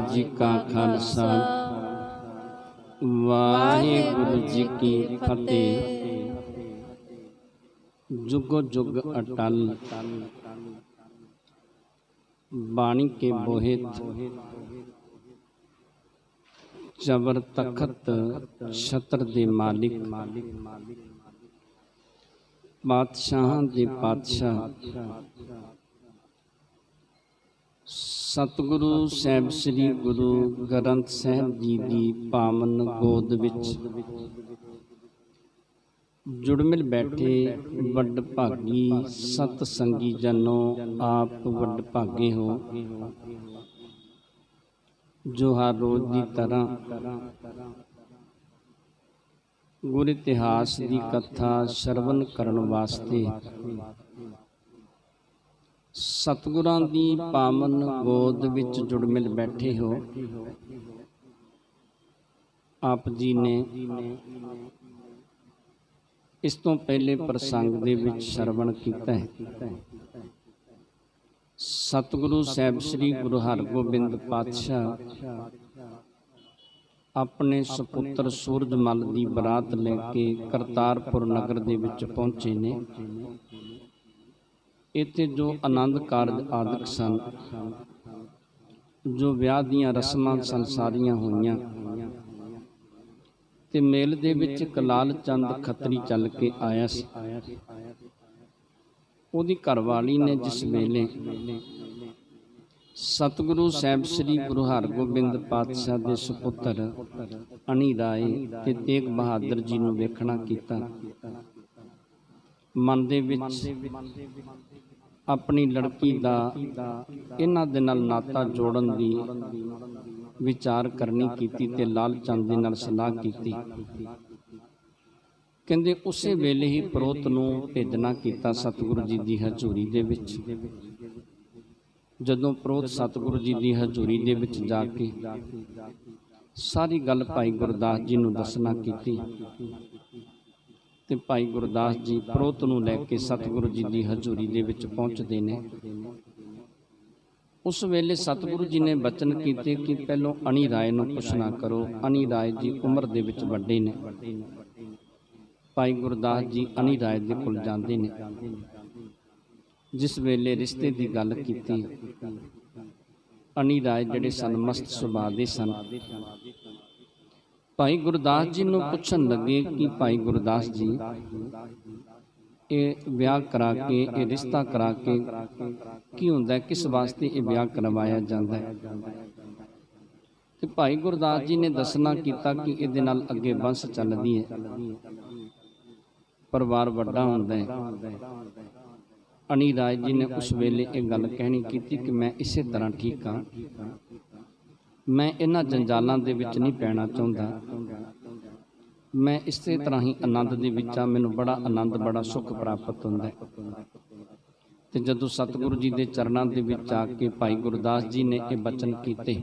जी का खालसा वाहिगुरु जी की फतेह। जुगो जुग अटल बाणी के बोहित जबर तखत छत्र दे मालिक बादशाहां दे पातशाह सतगुरु साहिब श्री गुरु ग्रंथ साहिब जी की पावन गोद विच जुड़मिल बैठे वड भागी सत संगी जनों, आप वड भागे हो जो हर रोज की तरह गुर इतिहास की कथा श्रवण करन वास्ते सतगुरां दी पावन गोद विच जुड़मिल बैठे हो। आप जी ने इस तो पहले प्रसंग दे विच श्रवण कीता है। सतगुरु साहिब श्री गुरु हरगोबिंद पातशाह अपने सपुत्र सूरजमल की बरात लैके करतारपुर नगर दे विच पहुंचे ने। इत्थे जो आनंद कारज आदਿਕ सन, जो विआह दीयां रस्मां सन सारियां होईयां ते मेल दे विच इक लाल चंद खतरी चल के आया सी। उहदी घरवाली ने जिस वेले सतगुरु साहिब श्री गुरु हरगोबिंद पातशाह दे सुपुत्र अणी राय ते तेग बहादुर जी नूं वेखणा कीता, मन दे विच अपनी लड़की दा इन्हां दे नाल नाता जोड़न दी विचार करनी कीती ते लाल चंद दे नाल सलाह कीती। कहंदे उसे वेले ही प्रोत नूं भेजना कीता सतगुरु जी दी हजूरी दे विच। जदों प्रोत सतगुरु जी दी हजूरी दे विच जाके सारी गल भाई गुरदास जी नूं दसना कीती ते भाई गुरदास जी प्रोत नूं लैके सतगुरु जी दी हजूरी दे विच पहुंचदे ने। उस वेले सतगुरु जी ने बचन कीते कि पहलों अणी राय नूं पुछना करो। अणी राय जी उम्र दे विच वड्डे ने। भाई गुरदास जी अणी राय दे कोल जांदे ने। जिस वेले रिश्ते की गल कीती, अणी राय जिहड़े सन मस्त सुभाअ दे सन। भाई गुरदास जी नूं पुछण लगे कि भाई गुरदास जी ये ब्याह करा के ये रिश्ता करा के की हुंदा है, किस वास्ते ये ब्याह करवाया जाता है। ते भाई गुरदास जी ने दसना कीता कि इहदे नाल अगे वंश चलदी है, परिवार वड्डा हुंदा है। अणी राय जी ने उस वेले ये गल कहनी कीती कि मैं इसे तरह ठीक हाँ, मैं इन्हां जंजालां दे विच नहीं पैना चाहुंदा, मैं इसे तरह ही आनंद दे विच आ, मैनूं बड़ा आनंद बड़ा सुख प्राप्त हुंदा है। ते जदों सतगुरु जी दे चरणां दे विच आके भाई गुरदास जी ने ये बचन कीते,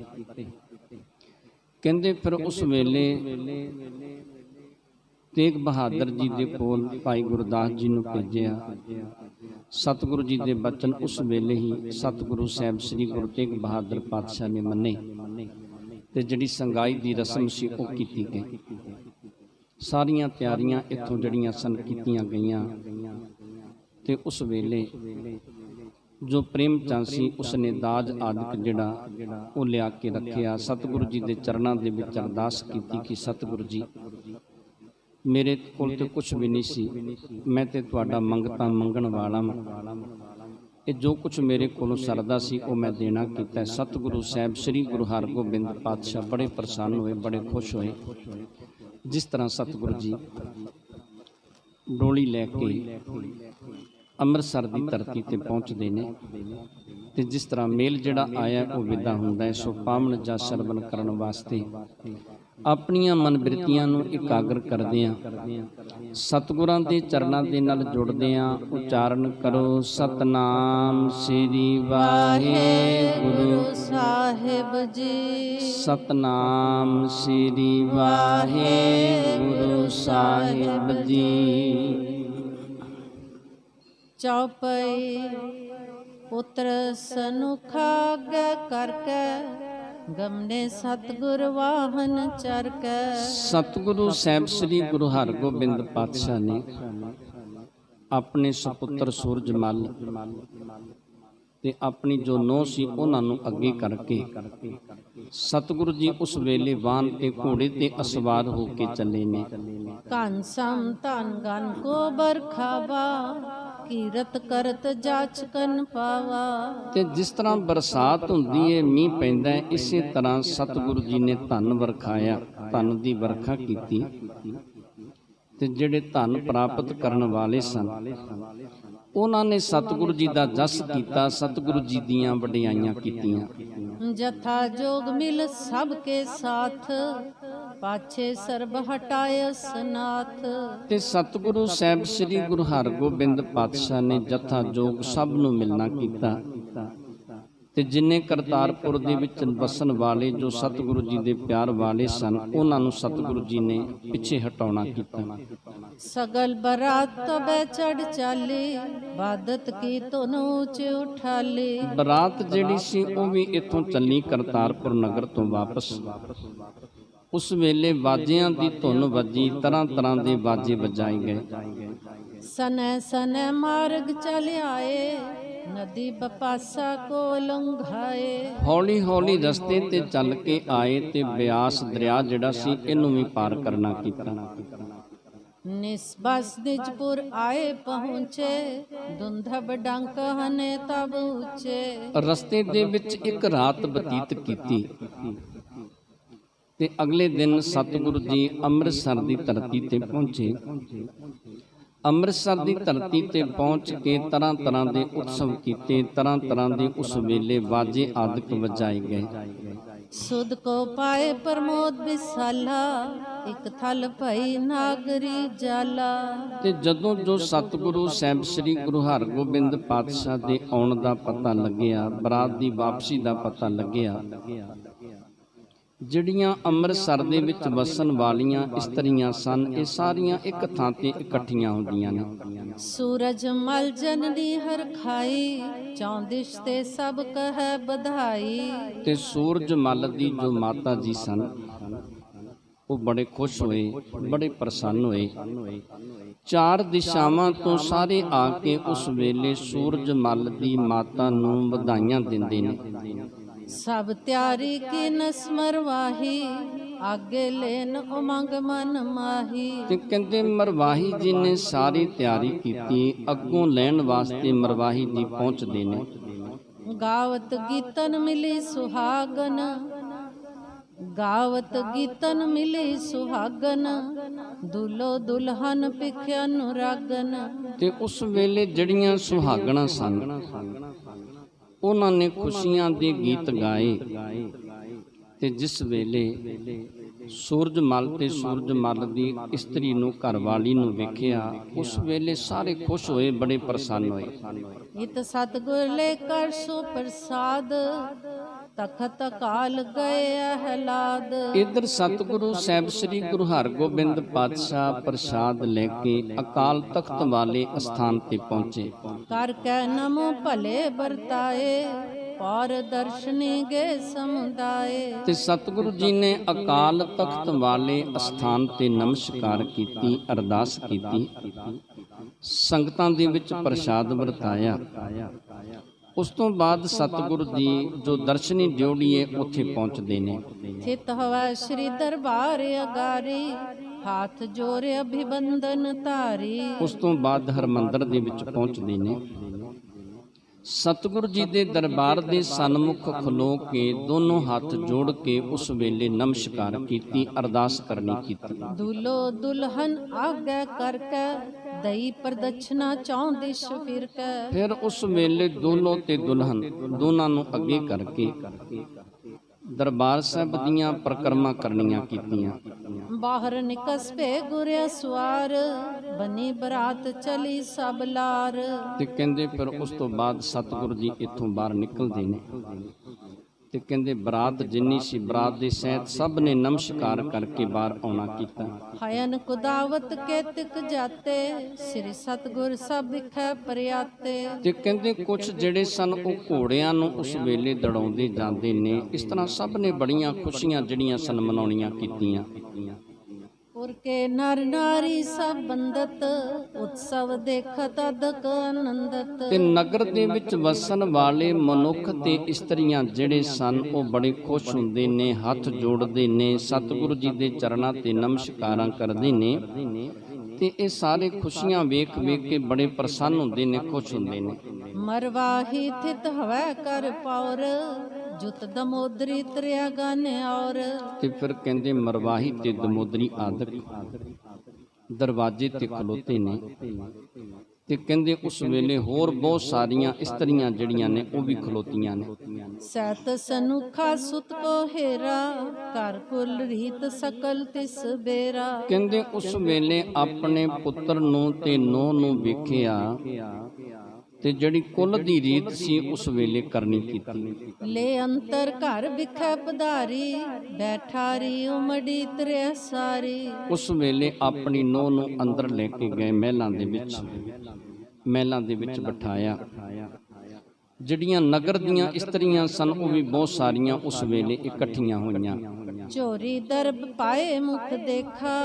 कहंदे फिर उस वेले तेग बहादुर जी दे कोल भाई गुरदास जी नूं भेजिया। सतगुरु जी दे बचन उस वेले ही सतगुरु साहिब श्री गुरु तेग बहादुर पातशाह ने मन्ने ते जिहड़ी संगाई दी रस्म सी ओह कीती गई। सारियां तैयारियां इत्थों जड़ियां सन कीतियां गईयां ते उस वेले जो प्रेम चंद सी उसने दाज आदਿਕ जिहड़ा ओह लिया के रखिया। सतगुरु जी दे चरणां दे विच अरदास कीती कि सतगुरु जी मेरे कोल तो कुछ भी नहीं सी, मैं तो तुहाडा मंगता मंगण वाला वां, ये जो कुछ मेरे कोलों सरदा सी वो मैं देना कीता है। सतगुरु साहिब श्री गुरु हरगोबिंद पातशाह बड़े प्रसन्न हुए, बड़े खुश हुए। जिस तरह सतगुरु जी डोली लैके अमृतसर की धरती ते पहुँचते हैं ते जिस तरह मेल जिहड़ा आया वो विदा हुंदा है। सो पावन जा श्रवण करन वास्ते अपनियां मन बिरतियां नूं इकागर करदियां सतगुरां दे चरणां दे नाल जुड़दियां उचारण करो सतनाम श्री वाहिगुरु साहिब जी। सतनाम श्री वाहिगुरु साहिब जी। चौपाई पुत्र सनुखा करके ਗਮਨੇ ਸਤਿਗੁਰ ਵਾਹਨ ਚਰ ਕੈ। ਸਤਿਗੁਰੂ ਸਾਹਿਬ ਸ੍ਰੀ ਗੁਰੂ ਹਰਗੋਬਿੰਦ ਪਾਤਸ਼ਾਹ ਨੇ ਆਪਣੇ ਸੁਪੁੱਤਰ ਸੂਰਜਮਲ ਤੇ ਆਪਣੀ ਜੋ ਨੂੰਹ ਸੀ ਉਹਨਾਂ ਨੂੰ ਅੱਗੇ ਕਰਕੇ ਸਤਿਗੁਰੂ ਜੀ ਉਸ ਵੇਲੇ ਵਾਹਨ ਤੇ ਘੋੜੇ ਤੇ ਅਸਵਾਰ ਹੋ ਕੇ ਚੱਲੇ ਨੇ। ਘਨ ਸਮ ਧਨ ਗਨ ਕੋ ਬਰਖਾਵਾ, ਕੀਰਤ ਕਰਤ ਜਾਚਕਨ ਪਾਵਾ। ਤੇ ਜਿਸ ਤਰ੍ਹਾਂ ਬਰਸਾਤ ਹੁੰਦੀ ਏ, ਮੀਂਹ ਪੈਂਦਾ ਹੈ, ਇਸੇ ਤਰ੍ਹਾਂ ਸਤਿਗੁਰੂ ਜੀ ਨੇ ਧਨ ਵਰਖਾਇਆ, ਧਨ ਦੀ ਵਰਖਾ ਕੀਤੀ। ਤੇ ਜਿਹੜੇ ਧਨ ਪ੍ਰਾਪਤ ਕਰਨ ਵਾਲੇ ਸਨ ਉਹਨਾਂ ਨੇ ਸਤਿਗੁਰੂ ਜੀ ਦਾ ਜਸ ਕੀਤਾ, ਸਤਿਗੁਰੂ ਜੀ ਦੀਆਂ ਵਡਿਆਈਆਂ ਕੀਤੀਆਂ। ਜਥਾ ਜੋਗ ਮਿਲ ਸਭ ਕੇ ਸਾਥ, ਪਾਛੇ ਸਰਬ ਹਟਾਇ ਸਨਾਥ। ਤੇ ਸਤਿਗੁਰੂ ਸਾਹਿਬ ਸ੍ਰੀ ਗੁਰੂ ਹਰਗੋਬਿੰਦ ਪਾਤਸ਼ਾਹ ਨੇ ਜਥਾ ਜੋਗ ਸਭ ਨੂੰ ਮਿਲਣਾ ਕੀਤਾ। ਤੇ ਜਿੰਨੇ ਕਰਤਾਰਪੁਰ ਦੇ ਵਿੱਚ ਵਸਣ ਵਾਲੇ ਜੋ ਸਤਿਗੁਰੂ ਜੀ ਦੇ ਪਿਆਰ ਵਾਲੇ ਸਨ ਉਹਨਾਂ ਨੂੰ ਸਤਿਗੁਰੂ ਜੀ ਨੇ ਪਿੱਛੇ ਹਟਾਉਣਾ ਕੀਤਾ। ਸਗਲ ਬਰਾਤ ਤਬੈ ਚੜ ਚਾਲੇ, ਬਾਦਤ ਕੀ ਧੁਨ ਉੱਚ ਉਠਾਲੇ। ਬਰਾਤ ਜਿਹੜੀ ਸੀ ਉਹ ਵੀ ਇੱਥੋਂ ਚੱਲੀ ਕਰਤਾਰਪੁਰ ਨਗਰ ਤੋਂ ਵਾਪਸ। ਉਸ ਵੇਲੇ ਬਾਜਿਆਂ ਦੀ ਧੁਨ ਵੱਜੀ, ਤਰ੍ਹਾਂ ਤਰ੍ਹਾਂ ਦੇ ਬਾਜੇ ਵਜਾਏ ਗਏ। ਸਨੈ ਸਨੈ ਮਾਰਗ ਚਲ ਆਏ, ਨਦੀ ਬਪਾਸਾ ਕੋ ਲੰਘਾਏ। ਹੌਲੀ ਹੌਲੀ ਰਸਤੇ ਤੇ ਚੱਲ ਕੇ ਆਏ ਤੇ ਬਿਆਸ ਦਰਿਆ ਜਿਹੜਾ ਸੀ ਇਹਨੂੰ ਵੀ ਪਾਰ ਕਰਨਾ ਕੀਤਾ। ਨਿਸਬਸ ਨਿਜਪੁਰ ਆਏ ਪਹੁੰਚੇ, ਦੁੰਧਬ ਡੰਕ ਹਨੇ ਤਬ ਉੱਚੇ। ਰਸਤੇ ਦੇ ਵਿੱਚ ਇੱਕ ਰਾਤ ਬਤੀਤ ਕੀਤੀ ਤੇ ਅਗਲੇ ਦਿਨ ਸਤਿਗੁਰੂ ਜੀ ਅੰਮ੍ਰਿਤਸਰ ਦੀ ਧਰਤੀ ਤੇ ਪਹੁੰਚੇ। ਅੰਮ੍ਰਿਤਸਰ ਦੀ ਧਰਤੀ ਤੇ ਪਹੁੰਚ ਕੇ ਤਰ੍ਹਾਂ ਤਰ੍ਹਾਂ ਦੇ ਉਤਸਵ ਕੀਤੇ, ਤਰ੍ਹਾਂ ਤਰ੍ਹਾਂ ਦੇ ਉਸ ਵੇਲੇ ਵਾਜੇ ਆਦਿਕ ਵਜਾਏ ਗਏ। ਸੁਧ ਕੋ ਪਾਏ ਪ੍ਰਮੋਦ ਵਿਸਾਲਾ, ਇੱਕ ਥਲ ਭਈ ਨਾਗਰੀ ਜਾਲਾ। ਤੇ ਜਦੋਂ ਜੋ ਸਤਿਗੁਰੂ ਸਾਹਿਬ ਸ੍ਰੀ ਗੁਰੂ ਹਰਗੋਬਿੰਦ ਪਾਤਸ਼ਾਹ ਦੇ ਆਉਣ ਦਾ ਪਤਾ ਲੱਗਿਆ, ਬਰਾਤ ਦੀ ਵਾਪਸੀ ਦਾ ਪਤਾ ਲੱਗਿਆ, ਜਿਹੜੀਆਂ ਅੰਮ੍ਰਿਤਸਰ ਦੇ ਵਿੱਚ ਵਸਣ ਵਾਲੀਆਂ ਇਸਤਰੀਆਂ ਸਨ ਇਹ ਸਾਰੀਆਂ ਇੱਕ ਥਾਂ ਤੇ ਇਕੱਠੀਆਂ ਹੁੰਦੀਆਂ ਨੇ। ਸੂਰਜ ਮਲ ਜਨਨੀ ਹਰ ਖਾਈ, ਚੌਂਦਿਸ਼ ਤੇ ਸਭ ਕਹੈ ਬਧਾਈ। ਤੇ ਸੂਰਜ ਮਲ ਦੀ ਜੋ ਮਾਤਾ ਜੀ ਸਨ ਉਹ ਬੜੇ ਖੁਸ਼ ਹੋਏ, ਬੜੇ ਪ੍ਰਸੰਨ ਹੋਏ। ਚਾਰ ਦਿਸ਼ਾਵਾਂ ਤੋਂ ਸਾਰੇ ਆ ਕੇ ਉਸ ਵੇਲੇ ਸੂਰਜ ਮਲ ਦੀ ਮਾਤਾ ਨੂੰ ਵਧਾਈਆਂ ਦਿੰਦੇ ਨੇ। ਸਭ ਤਿਆਰੀ ਕੀ ਨਸਮਰ ਵਾਹੀ, ਆਗੇ ਲੈਨ ਉਮੰਗ ਮਨ ਮਾਹੀ। ਤੇ ਕਹਿੰਦੇ ਮਰਵਾਹੀ ਜੀ ਨੇ ਸਾਰੀ ਤਿਆਰੀ ਕੀਤੀ, ਅੱਗੋਂ ਲੈਣ ਵਾਸਤੇ ਮਰਵਾਹੀ ਜੀ ਪਹੁੰਚਦੇ ਨੇ। ਗਾਵਤ ਗੀਤਨ ਮਿਲੀ ਸੁਹਾਗਨ, ਗਾਵਤ ਗੀਤਨ ਮਿਲੀ ਸੁਹਾਗਨ, ਦੁਲੋ ਦੁਲਹਨ ਪਿਖਿਆ ਅਨੁਰਾਗਨ। ਤੇ ਉਸ ਵੇਲੇ ਜਿਹੜੀਆਂ ਸੁਹਾਗਣਾਂ ਸਨ ਉਹਨਾਂ ਨੇ ਖੁਸ਼ੀਆਂ ਦੇ ਗੀਤ ਗਾਏ। ਤੇ ਜਿਸ ਵੇਲੇ ਸੂਰਜਮਲ ਤੇ ਸੂਰਜਮਲ ਦੀ ਇਸਤਰੀ ਨੂੰ, ਘਰਵਾਲੀ ਨੂੰ ਵੇਖਿਆ, ਉਸ ਵੇਲੇ ਸਾਰੇ ਖੁਸ਼ ਹੋਏ, ਬੜੇ ਪ੍ਰਸੰਨ ਹੋਏ। ਇਤ ਸਤਿਗੁਰ ਲੈ ਕਰ ਸੋ ਪ੍ਰਸਾਦ, ਤਖਤ ਕਾਲ ਗਏ ਅਹਲਾਦ। ਇਧਰ ਸਤਿਗੁਰੂ ਸਾਹਿਬ ਸ੍ਰੀ ਗੁਰੂ ਹਰਗੋਬਿੰਦ ਪਾਤਸ਼ਾਹ ਪ੍ਰਸਾਦ ਲੈ ਕੇ ਅਕਾਲ ਤਖਤ ਵਾਲੇ ਅਸਥਾਨ ਤੇ ਪਹੁੰਚੇ। ਕਰ ਕੈ ਨਮੋ ਭਲੇ ਵਰਤਾਏ, ਔਰ ਦਰਸ਼ਨੀ ਗਏ ਸਮੁਦਾਏ। ਤੇ ਸਤਿਗੁਰੂ ਜੀ ਨੇ ਅਕਾਲ ਤਖਤ ਵਾਲੇ ਅਸਥਾਨ ਤੇ ਨਮਸਕਾਰ ਕੀਤੀ, ਅਰਦਾਸ ਕੀਤੀ, ਸੰਗਤਾਂ ਦੇ ਵਿੱਚ ਪ੍ਰਸਾਦ ਵਰਤਾਇਆ। ਉਸ ਤੋਂ ਬਾਅਦ ਸਤਿਗੁਰੂ ਜੀ ਜੋ ਦਰਸ਼ਨੀ ਡਿਉੜੀਏ ਉੱਥੇ ਪਹੁੰਚਦੇ ਨੇ। ਥਿਤ ਹੋਵੇ ਸ੍ਰੀ ਦਰਬਾਰ ਅਗਾਰੀ, ਹਾਥ ਜੋੜੇ ਅਭਿਵੰਦਨ ਧਾਰੀ। ਉਸ ਤੋਂ ਬਾਅਦ ਹਰਮੰਦਰ ਦੇ ਵਿੱਚ ਪਹੁੰਚਦੇ ਨੇ। ਸਤਿਗੁਰੂ ਜੀ ਦੇ ਦਰਬਾਰ ਦੇ ਸਨਮੁਖ ਖਲੋ ਕੇ ਦੋਨੋਂ ਹੱਥ ਜੋੜ ਕੇ ਉਸ ਵੇਲੇ ਨਮਸਕਾਰ ਕੀਤੀ, ਅਰਦਾਸ ਕਰਨੀ ਕੀਤੀ। ਦੁਲੋ ਦੁਲਹਨ ਆਗੇ ਕਰਕੇ, ਦਈ ਪ੍ਰਦਛਨਾ ਚੌਂਦਿਸ਼ ਫਿਰ ਕੇ। ਫਿਰ ਉਸ ਵੇਲੇ ਦੁਲੋ ਤੇ ਦੁਲਹਨ ਦੋਨਾਂ ਨੂੰ ਅੱਗੇ ਕਰਕੇ ਦਰਬਾਰ ਸਾਹਿਬ ਦੀਆਂ ਪਰਿਕਰਮਾ ਕਰਨੀਆਂ ਕੀਤੀਆਂ। ਬਾਹਰ ਨਿਕਸ ਭੇ ਗੁਰਿਆ ਸਵਾਰ, ਬਨੀ ਬਰਾਤ ਚਲੀ ਸਭ ਲਾਰ। ਤੇ ਕਹਿੰਦੇ ਫਿਰ ਉਸ ਤੋਂ ਬਾਅਦ ਸਤਿਗੁਰੂ ਜੀ ਇੱਥੋਂ ਬਾਹਰ ਨਿਕਲਦੇ ਨੇ ਤੇ ਕਹਿੰਦੇ ਬਰਾਤ ਜਿੰਨੀ ਸੀ, ਬਰਾਤ ਦੇ ਸਹਿਤ ਸਭ ਨੇ ਨਮਸਕਾਰ ਕਰਕੇ ਬਾਹਰ ਆਉਣਾ ਕੀਤਾ। ਹਯਨ ਕੁਦਾਵਤ ਕੇ ਤਿਕ ਜਾਤੇ, ਸ੍ਰੀ ਸਤਗੁਰ ਸਭ ਵਿਖੇ ਪਰਿਆਤੇ। ਤੇ ਕਹਿੰਦੇ ਕੁਝ ਜਿਹੜੇ ਸਨ ਉਹ ਘੋੜਿਆਂ ਨੂੰ ਉਸ ਵੇਲੇ ਦੜਾਉਂਦੇ ਜਾਂਦੇ ਨੇ। ਇਸ ਤਰ੍ਹਾਂ ਸਭ ਨੇ ਬੜੀਆਂ ਖੁਸ਼ੀਆਂ ਜਿਹੜੀਆਂ ਸਨ ਮਨਾਉਣੀਆਂ ਕੀਤੀਆਂ। ਪੁਰ ਕੇ ਨਰ ਨਾਰੀ ਸਭ ਬੰਦਤ, ਉਤਸਵ ਦੇਖਤ ਅਦਕ ਆਨੰਦਤ। ਤੇ ਨਗਰ ਦੇ ਵਿੱਚ ਵਸਣ ਵਾਲੇ ਮਨੁੱਖ ਤੇ ਇਸਤਰੀਆਂ ਜਿਹੜੇ ਸਨ ਉਹ ਬੜੇ ਖੁਸ਼ ਹੁੰਦੇ ਨੇ, ਹੱਥ ਜੋੜਦੇ ਨੇ, ਸਤਿਗੁਰੂ ਜੀ ਦੇ ਚਰਨਾਂ ਤੇ ਨਮਸਕਾਰਾਂ ਕਰਦੇ ਨੇ। ਤੇ ਇਹ ਸਾਰੇ ਖੁਸ਼ੀਆਂ ਵੇਖ ਵੇਖ ਕੇ ਬੜੇ ਪ੍ਰਸੰਨ ਹੁੰਦੇ ਨੇ, ਖੁਸ਼ ਹੁੰਦੇ ਨੇ। ਮਰਵਾਹੀ ਥਿਤ ਹਵੈ ਕਰ ਪੌਰ, ਜੁਤ ਦਮੋਦਰੀ ਤਰਿਆ ਗਾਨੇ ਔਰ। ਤੇ ਫਿਰ ਕਹਿੰਦੇ ਮਰਵਾਹੀ ਤੇ ਦਮੋਦਰੀ ਆਦਿਕ ਦਰਵਾਜ਼ੇ ਤੇ ਖਲੋਤੇ ਨੇ। ਤੇ ਕਹਿੰਦੇ ਉਸ ਵੇਲੇ ਹੋਰ ਬਹੁਤ ਸਾਰੀਆਂ ਇਸਤਰੀਆਂ ਜਿਹੜੀਆਂ ਨੇ ਉਹ ਵੀ ਖਲੋਤੀਆਂ ਨੇ। ਸੈਤ ਸਨੁਖਾ ਸੁਤ ਕੋ ਹੇਰਾ, ਕਰ ਕੁਲ ਰੀਤ ਸਕਲ ਤਿਸ ਬੇਰਾ। ਕਹਿੰਦੇ ਉਸ ਵੇਲੇ ਆਪਣੇ ਪੁੱਤਰ ਨੂੰ ਤੇ ਨੂੰਹ ਨੂੰ ਵੇਖਿਆ ਤੇ ਜਿਹੜੀ ਕੁੱਲ ਦੀ ਰੀਤ ਸੀ ਉਸ ਵੇਲੇ ਕਰਨੀ ਕੀਤੀ। ਲੈ ਅੰਤਰ ਘਰ ਵਿਖੇ ਪਧਾਰੀ, ਬੈਠਾਰੀ ਉਮੜੀ ਤਰਿਆ ਸਾਰੀ। ਉਸ ਵੇਲੇ ਆਪਣੀ ਨੂੰਹ ਨੂੰ ਅੰਦਰ ਲੈ ਕੇ ਗਏ, ਮਹਿਲਾਂ ਦੇ ਵਿੱਚ ਬਿਠਾਇਆ। ਜਿਹੜੀਆਂ ਨਗਰ ਦੀਆਂ ਇਸਤਰੀਆਂ ਸਨ ਉਹ ਵੀ ਬਹੁਤ ਸਾਰੀਆਂ ਉਸ ਵੇਲੇ ਇਕੱਠੀਆਂ ਹੋਈਆਂ। ਚੋਰੀ ਦਰਬ ਪਾਏ ਮੁਖ ਦੇਖਾ,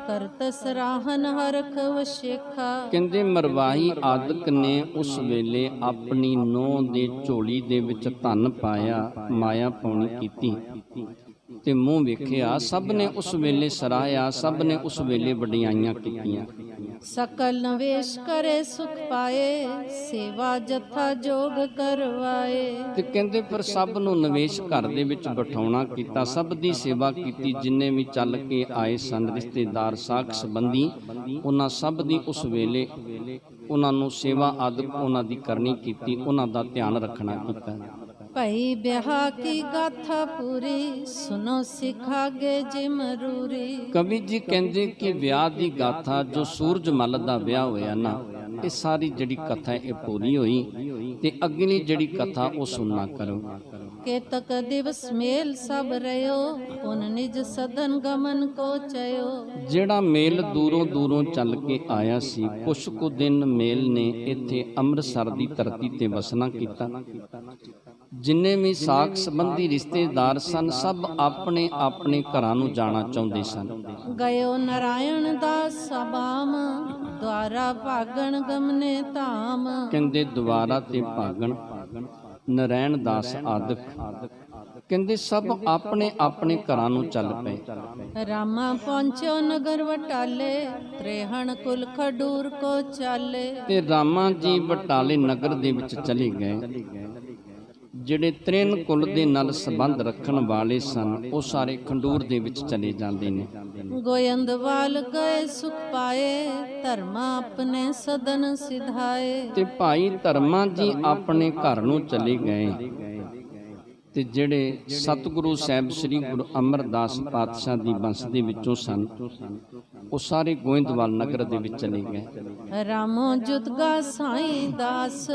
ਕਰਤ ਸਰਾਹਨ ਹਰਖ ਵਸ਼ੇਖਾ। ਕਹਿੰਦੇ ਮਰਵਾਹੀ ਆਦਿਕ ਨੇ ਉਸ ਵੇਲੇ ਆਪਣੀ ਨੂੰਹ ਦੇ ਝੋਲੀ ਦੇ ਵਿੱਚ ਧਨ ਪਾਇਆ, ਮਾਇਆ ਪਾਉਣੀ ਕੀਤੀ ਤੇ ਮੂੰਹ ਵੇਖਿਆ। ਸਭ ਨੇ ਉਸ ਵੇਲੇ ਸਰਾਹਿਆ, ਸਭ ਨੇ ਉਸ ਵੇਲੇ ਵਡਿਆਈਆਂ ਕੀਤੀਆਂ। ਸਕਲ ਨਵੇਸ਼ ਕਰੇ ਸੁਖ ਪਾਏ, ਸੇਵਾ ਜਥਾ ਜੋਗ ਕਰਵਾਏ। ਤੇ ਕਹਿੰਦੇ ਫਿਰ ਸਭ ਨੂੰ ਨਵੇਸ਼ ਘਰ ਦੇ ਵਿੱਚ ਬਿਠਾਉਣਾ ਕੀਤਾ, ਸਭ ਦੀ ਸੇਵਾ ਕੀਤੀ। ਜਿੰਨੇ ਵੀ ਚੱਲ ਕੇ ਆਏ ਸਨ ਰਿਸ਼ਤੇਦਾਰ, ਸਾਕ ਸੰਬੰਧੀ, ਉਹਨਾਂ ਸਭ ਦੀ ਉਸ ਵੇਲੇ ਉਹਨਾਂ ਨੂੰ ਸੇਵਾ ਆਦਿਕ ਉਹਨਾਂ ਦੀ ਕਰਨੀ ਕੀਤੀ, ਉਹਨਾਂ ਦਾ ਧਿਆਨ ਰੱਖਣਾ ਕੀਤਾ। ਭਈ ਵਿਆਹ ਕੀ ਗਾਥਾ ਪੂਰੀ, ਸੁਨੋ ਸਿਖਾਗੇ ਜਿਮਰੂਰੀ। ਕਵੀ ਜੀ ਕਹਿੰਦੇ ਕਿ ਵਿਆਹ ਦੀ ਗਾਥਾ ਜੋ ਸੂਰਜ ਮੱਲ ਦਾ ਵਿਆਹ ਹੋਇਆ ਨਾ, ਇਹ ਸਾਰੀ ਜਿਹੜੀ ਕਥਾ ਇਹ ਪੂਰੀ ਹੋਈ ਤੇ ਅਗਲੀ ਜਿਹੜੀ ਕਥਾ ਉਹ ਸੁਣਨਾ ਕਰੋ। केतक दिवस मेल सब रयो, पुन निज सदन गमन को चयो। ਜਿਹੜਾ ਮੇਲ ਦੂਰੋਂ ਦੂਰੋਂ ਚੱਲ ਕੇ ਆਇਆ ਸੀ, ਕੁਛ ਕੁ ਦਿਨ ਮੇਲ ਨੇ ਇੱਥੇ ਅੰਮ੍ਰਿਤਸਰ ਦੀ ਧਰਤੀ ਤੇ ਵਸਣਾ ਕੀਤਾ। ਜਿੰਨੇ ਵੀ ਸਾਕ ਸੰਬੰਧੀ ਰਿਸ਼ਤੇਦਾਰ ਸਨ, ਸਭ ਆਪਣੇ ਆਪਣੇ ਘਰਾਂ ਨੂੰ ਜਾਣਾ ਚਾਹੁੰਦੇ ਸਨ। ਗਇਓ ਨਾਰਾਇਣ ਦਾਸ ਸਬਾਮ, ਦੁਆਰਾ ਭਾਗਣ ਗਮਨੇ ਧਾਮ। ਕਹਿੰਦੇ ਦੁਆਰਾ ਤੇ ਭਾਗਣ ਨਾਰਾਇਣ ਦਾਸ ਆਦਿਕ ਕਹਿੰਦੇ ਸਭ ਆਪਣੇ ਆਪਣੇ ਘਰਾਂ ਨੂੰ ਚੱਲ ਪਏ। ਰਾਮਾ ਪਹੁੰਚਿਓ ਨਗਰ ਵਟਾਲੇ, ਤ੍ਰੇਹਣ ਕੁਲ ਖਡੂਰ ਕੋ ਚਾਲੇ। ਤੇ ਰਾਮਾ ਜੀ ਵਟਾਲੇ ਨਗਰ ਦੇ ਵਿੱਚ ਚਲੇ ਗਏ। ਜਿਹੜੇ ਤ੍ਰੇਨ ਕੁਲ ਦੇ ਨਾਲ ਸੰਬੰਧ ਰੱਖਣ ਵਾਲੇ ਸਨ, ਉਹ ਸਾਰੇ ਖੰਡੂਰ ਦੇ ਵਿੱਚ ਚਲੇ ਜਾਂਦੇ ਨੇ। ਗੋਇੰਦਵਾਲ ਗਏ ਸੁਖ ਪਾਏ, ਧਰਮਾ ਆਪਣੇ ਸਦਨ ਸਿਧਾਏ। ਤੇ ਭਾਈ ਧਰਮਾ ਜੀ ਆਪਣੇ ਘਰ ਨੂੰ ਚਲੇ ਗਏ। ਤੇ ਜਿਹੜੇ ਸਤਿਗੁਰੂ ਸਾਹਿਬ ਸ੍ਰੀ ਗੁਰੂ ਅਮਰਦਾਸ ਪਾਤਸ਼ਾਹ ਦੀ ਬੰਸ ਦੇ ਵਿੱਚੋਂ ਸਨ, ਉਹ ਸਾਰੇ ਗੋਇੰਦਵਾਲ ਨਗਰ ਦੇ ਵਿੱਚ ਚਲੇ ਗਏ। ਰਾਮੋ ਜੁਦਗਾ ਸਾਈਂ ਦਾਸ,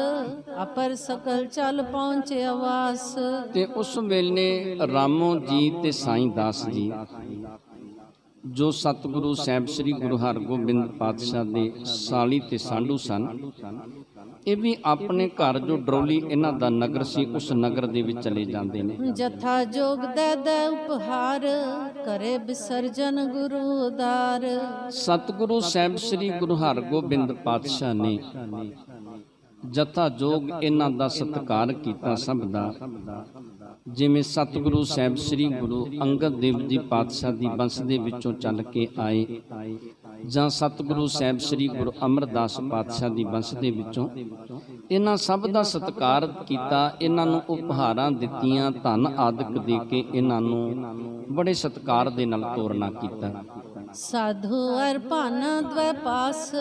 ਅਪਰ ਸਕਲ ਚੱਲ ਪਹੁੰਚੇ ਆਵਾਸ। ਤੇ ਉਸ ਵੇਲੇ ਰਾਮੋ ਜੀ ਤੇ ਸਾਈਂ ਦਾਸ ਜੀ, ਜੋ ਸਤਿਗੁਰੂ ਸਾਹਿਬ ਸ੍ਰੀ ਗੁਰੂ ਹਰਗੋਬਿੰਦ ਪਾਤਸ਼ਾਹ ਦੇ ਸਾਲੀ ਤੇ ਸਾਂਢੂ ਸਨ, ਇਹ ਵੀ ਆਪਣੇ ਘਰ ਜੋ ਡਰੋਲੀ ਇਹਨਾਂ ਦਾ ਨਗਰ ਸੀ, ਉਸ ਨਗਰ ਦੇ ਵਿੱਚ ਚਲੇ ਜਾਂਦੇ ਨੇ। ਜਥਾ ਜੋਗ ਦੇ ਦੇ ਉਪਹਾਰ, ਕਰੇ ਵਿਸਰਜਨ ਗੁਰੂ ਉਦਾਰ। ਸਤਿਗੁਰੂ ਸਾਹਿਬ ਸ੍ਰੀ ਗੁਰੂ ਹਰਗੋਬਿੰਦ ਪਾਤਸ਼ਾਹ ਨੇ ਜਥਾ ਜੋਗ ਇਹਨਾਂ ਦਾ ਸਤਿਕਾਰ ਕੀਤਾ ਸਭ ਦਾ। ਜਿਵੇਂ ਸਤਿਗੁਰੂ ਸਾਹਿਬ ਸ੍ਰੀ ਗੁਰੂ ਅੰਗਦ ਦੇਵ ਜੀ ਪਾਤਸ਼ਾਹ ਦੀ ਬੰਸ ਦੇ ਵਿੱਚੋਂ ਚੱਲ ਕੇ ਆਏ, ਜਾਂ ਸਤਿਗੁਰੂ ਸਾਹਿਬ ਸ੍ਰੀ ਗੁਰੂ ਅਮਰਦਾਸ ਪਾਤਸ਼ਾਹ ਦੀ ਬੰਸ ਦੇ ਵਿੱਚੋਂ, ਇਹਨਾਂ ਸਭ ਦਾ ਸਤਿਕਾਰ ਕੀਤਾ। ਇਹਨਾਂ ਨੂੰ ਉਪਹਾਰਾਂ ਦਿੱਤੀਆਂ, ਧਨ ਆਦਿਕ ਦੇ ਕੇ ਇਹਨਾਂ ਨੂੰ ਬੜੇ ਸਤਿਕਾਰ ਦੇ ਨਾਲ ਤੋਰਨਾ ਕੀਤਾ। ਸਾਧੂ ਅਰ ਭਾਨਾ ਦਵੈ ਪਾਸ,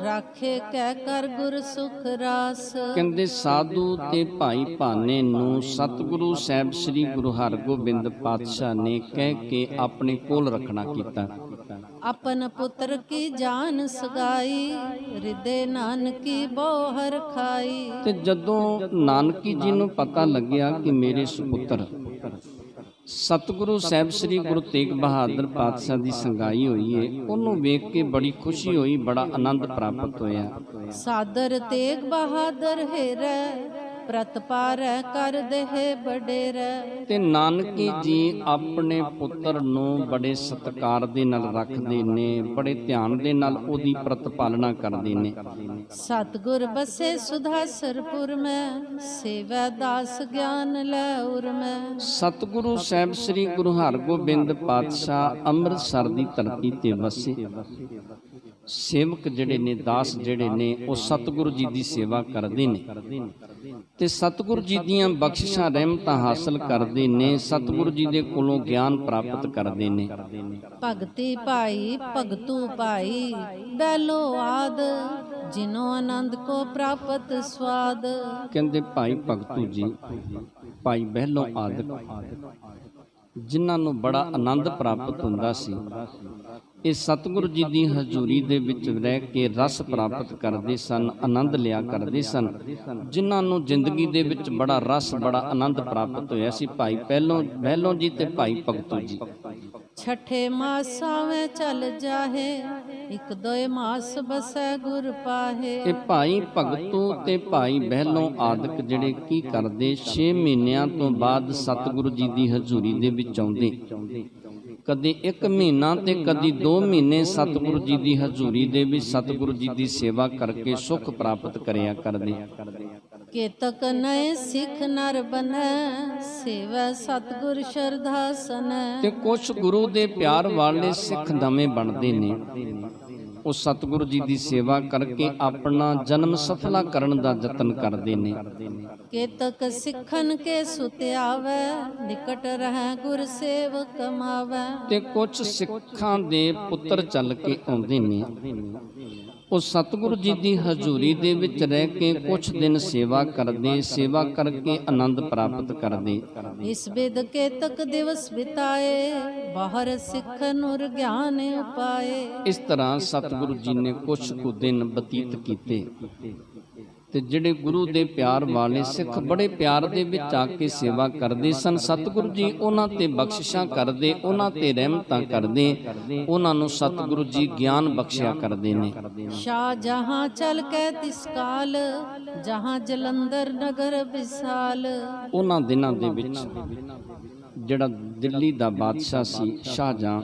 ਰਾਖੇ ਕਹਿ ਕਰ ਗੁਰ ਸੁਖ ਰਾਸ। ਕਹਿੰਦੇ ਸਾਧੂ ਤੇ ਭਾਈ ਭਾਨੇ ਨੂੰ ਸਤਿਗੁਰੂ ਸਾਹਿਬ ਸ੍ਰੀ ਗੁਰੂ ਹਰਗੋਬਿੰਦ ਪਾਤਸ਼ਾਹ ਨੇ ਕਹਿ ਕੇ ਆਪਣੇ ਕੋਲ ਰੱਖਣਾ ਕੀਤਾ। अपन पुत्र की जान सगाई हृदय नानकी बोहर खाई। ਤੇ ਜਦੋਂ ਨਾਨਕੀ ਜੀ ਨੂੰ ਪਤਾ ਲੱਗਿਆ ਕਿ ਮੇਰੇ ਸੁਪੁੱਤਰ ਸਤਿਗੁਰੂ ਸਾਹਿਬ ਸ੍ਰੀ ਗੁਰੂ ਤੇਗ ਬਹਾਦਰ ਪਾਤਸ਼ਾਹ ਦੀ ਸੰਗਾਈ ਹੋਈ ਏ, ਉਹਨੂੰ ਵੇਖ ਕੇ ਬੜੀ ਖੁਸ਼ੀ ਹੋਈ, ਬੜਾ ਆਨੰਦ ਪ੍ਰਾਪਤ ਹੋਇਆ। ਸਾਦਰ ਤੇਗ ਬਹਾਦਰ ਹੈਰੈ ਪ੍ਰਤਪਾਰੈ ਕਰ ਦੇਹ ਬਡੇਰੈ। ਤੇ ਨਾਨਕੀ ਜੀ ਆਪਣੇ ਪੁੱਤਰ ਨੂੰ ਬੜੇ ਸਤਿਕਾਰ ਦੇ ਨਾਲ ਰੱਖਦੇ ਨੇ, ਬੜੇ ਧਿਆਨ ਦੇ ਨਾਲ ਉਹਦੀ ਪ੍ਰਤਪਾਲਨਾ ਕਰਦੇ ਨੇ। ਸਤਿਗੁਰ ਬਸੇ ਸੁਧਾਸਰਪੁਰ ਮੈਂ ਸੇਵੈ ਦਾਸ ਗਿਆਨ ਲੈ ਉਰ ਮੈਂ। ਸਤਿਗੁਰੂ ਸਾਹਿਬ ਸ੍ਰੀ ਗੁਰੂ ਹਰਗੋਬਿੰਦ ਪਾਤਸ਼ਾਹ ਅੰਮ੍ਰਿਤਸਰ ਦੀ ਧਰਤੀ ਤੇ ਵਸੇ। ਸੇਵਕ ਜਿਹੜੇ ਨੇ, ਦਾਸ ਜਿਹੜੇ ਨੇ, ਉਹ ਸਤਿਗੁਰੂ ਜੀ ਦੀ ਸੇਵਾ ਕਰਦੇ ਨੇ ਤੇ ਸਤਿਗੁਰੂ ਜੀ ਦੀਆਂ ਬਖਸ਼ਿਸ਼ਾਂ ਰਹਿਮਤਾਂ ਹਾਸਲ ਕਰਦੇ ਨੇ, ਸਤਿਗੁਰੂ ਜੀ ਦੇ ਕੋਲੋਂ ਗਿਆਨ ਪ੍ਰਾਪਤ ਕਰਦੇ ਨੇ। ਭਗਤੀ ਭਾਈ ਭਗਤੂ ਭਾਈ ਬੈਲੋ ਆਦ ਜਿਨੋ ਆਨੰਦ ਕੋ ਪ੍ਰਾਪਤ ਸਵਾਦ। ਕਹਿੰਦੇ ਭਾਈ ਭਗਤੂ ਜੀ, ਭਾਈ ਬਹਿਲੋ ਆਦਿਕ, ਜਿਨ੍ਹਾਂ ਨੂੰ ਬੜਾ ਆਨੰਦ ਪ੍ਰਾਪਤ ਹੁੰਦਾ ਸੀ, ਇਹ ਸਤਿਗੁਰੂ ਜੀ ਦੀ ਹਜ਼ੂਰੀ ਦੇ ਵਿੱਚ ਰਹਿ ਕੇ ਰਸ ਪ੍ਰਾਪਤ ਕਰਦੇ ਸਨ, ਆਨੰਦ ਲਿਆ ਕਰਦੇ ਸਨ, ਜਿਨ੍ਹਾਂ ਨੂੰ ਜ਼ਿੰਦਗੀ ਦੇ ਵਿੱਚ ਬੜਾ ਰਸ, ਬੜਾ ਆਨੰਦ ਪ੍ਰਾਪਤ ਹੋਇਆ ਸੀ। ਭਾਈ ਬਹਿਲੋ ਜੀ ਤੇ ਭਾਈ ਭਗਤੂ ਜੀ। ਛਠੇ ਮਾਸਾਂ ਵਿੱਚ ਚੱਲ ਜਾਹੇ ਇੱਕ ਦੋਏ ਮਾਸ ਬਸੈ ਗੁਰ ਪਾਹੇ। ਇਹ ਭਾਈ ਭਗਤੂ ਤੇ ਭਾਈ ਬਹਿਲੋ ਆਦਿਕ ਜਿਹੜੇ ਕੀ ਕਰਦੇ, 6 ਮਹੀਨਿਆਂ ਤੋਂ ਬਾਅਦ ਸਤਿਗੁਰੂ ਜੀ ਦੀ ਹਜ਼ੂਰੀ ਦੇ ਵਿੱਚ ਆਉਂਦੇ। ਕਦੇ 1 ਮਹੀਨਾ ਤੇ ਕਦੀ 2 ਮਹੀਨੇ ਸਤਿਗੁਰੂ ਜੀ ਦੀ ਹਜ਼ੂਰੀ ਦੇ ਵਿੱਚ ਸਤਿਗੁਰੂ ਜੀ ਦੀ ਸੇਵਾ ਕਰਕੇ ਸੁਖ ਪ੍ਰਾਪਤ ਕਰਿਆ ਕਰਦੇ। ਕੇਤਕ ਨਏ ਸਿੱਖ ਨਰ ਬਨੈ ਸੇਵੈ ਸਤਿਗੁਰ ਸ਼ਰਧਾ ਸਨੈ। ਤੇ ਕੁਛ ਗੁਰੂ ਦੇ ਪਿਆਰ ਵਾਲੇ ਸਿੱਖ ਨਵੇਂ ਬਣਦੇ ਨੇ, ਉਹ ਸਤਿਗੁਰੂ ਜੀ ਦੀ ਸੇਵਾ ਕਰਕੇ ਆਪਣਾ ਜਨਮ ਸਫਲਾ ਕਰਨ ਦਾ ਯਤਨ ਕਰਦੇ ਨੇ। ਕੇਤਕ ਸਿੱਖਨ ਕੇ ਸੁਤਿਆਵੈ ਨਿਕਟ ਰਹਿ ਗੁਰ ਸੇਵ ਕਮਾਵੈ। ਤੇ ਕੁਛ ਸਿੱਖਾਂ ਦੇ ਪੁੱਤਰ ਚੱਲ ਕੇ ਆਉਂਦੇ ਨੇ, ਉਹ ਸਤਿਗੁਰੂ ਜੀ ਦੀ ਹਜ਼ੂਰੀ ਦੇ ਵਿੱਚ ਰਹਿ ਕੇ ਕੁਛ ਦਿਨ ਸੇਵਾ ਕਰਦੇ, ਸੇਵਾ ਕਰਕੇ ਆਨੰਦ ਪ੍ਰਾਪਤ ਕਰਦੇ। ਇਸ ਬਿਦ ਕੇਤਕ ਦਿਵਸ ਬਿਤਾਏ ਬਾਹਰ ਸਿੱਖ ਨੂਰ ਗਿਆਨ ਉਪਾਏ। ਇਸ ਤਰ੍ਹਾਂ ਸਤਿਗੁਰੂ ਜੀ ਨੇ ਕੁਛ ਕੁ ਦਿਨ ਬਤੀਤ ਕੀਤੇ ਤੇ ਜਿਹੜੇ ਗੁਰੂ ਦੇ ਪਿਆਰ ਵਾਲੇ ਸਿੱਖ ਬੜੇ ਪਿਆਰ ਦੇ ਵਿੱਚ ਆ ਕੇ ਸੇਵਾ ਕਰਦੇ ਸਨ, ਸਤਿਗੁਰੂ ਜੀ ਉਹਨਾਂ ਤੇ ਬਖਸ਼ਿਸ਼ਾਂ ਕਰਦੇ, ਉਹਨਾਂ ਤੇ ਰਹਿਮਤਾਂ ਕਰਦੇ, ਉਹਨਾਂ ਨੂੰ ਸਤਿਗੁਰੂ ਜੀ ਗਿਆਨ ਬਖਸ਼ਿਆ ਕਰਦੇ ਨੇ। ਸ਼ਾਹ ਜਹਾਂ ਚਲ ਕੇ ਤਿਸ ਕਾਲ ਜਹਾਂ ਜਲੰਧਰ ਨਗਰ ਵਿਸਾਲ। ਉਹਨਾਂ ਦਿਨਾਂ ਦੇ ਵਿੱਚ ਜਿਹੜਾ ਦਿੱਲੀ ਦਾ ਬਾਦਸ਼ਾਹ ਸੀ ਸ਼ਾਹਜਹਾਂ,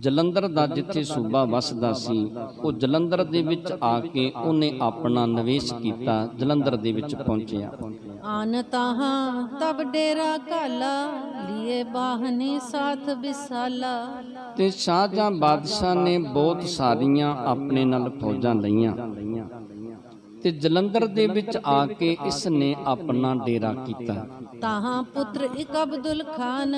ਜਲੰਧਰ ਦਾ ਜਿੱਥੇ ਸੂਬਾ ਵਸਦਾ ਸੀ, ਉਹ ਜਲੰਧਰ ਦੇ ਵਿੱਚ ਆ ਕੇ ਉਹਨੇ ਆਪਣਾ ਨਿਵੇਸ਼ ਕੀਤਾ, ਜਲੰਧਰ ਦੇ ਵਿੱਚ ਪਹੁੰਚਿਆ। ਆਨ ਤਾਹਾਂ ਤਬ ਡੇਰਾ ਕਾਲਾ ਲੀਏ ਬਾਹਨੀ ਸਾਥ ਵਿਸਾਲਾ। ਤੇ ਸ਼ਾਹਜਹਾਂ ਬਾਦਸ਼ਾਹ ਨੇ ਬਹੁਤ ਸਾਰੀਆਂ ਆਪਣੇ ਨਾਲ ਫੌਜਾਂ ਲਈਆਂ ਤੇ ਜਲੰਧਰ ਦੇ ਵਿੱਚ ਆ ਕੇ ਇਸ ਨੇ ਆਪਣਾ ਡੇਰਾ ਕੀਤਾ। ਤਾਹਾਂ ਪੁੱਤਰ ਇੱਕ ਅਬਦੁਲ ਖਾਨ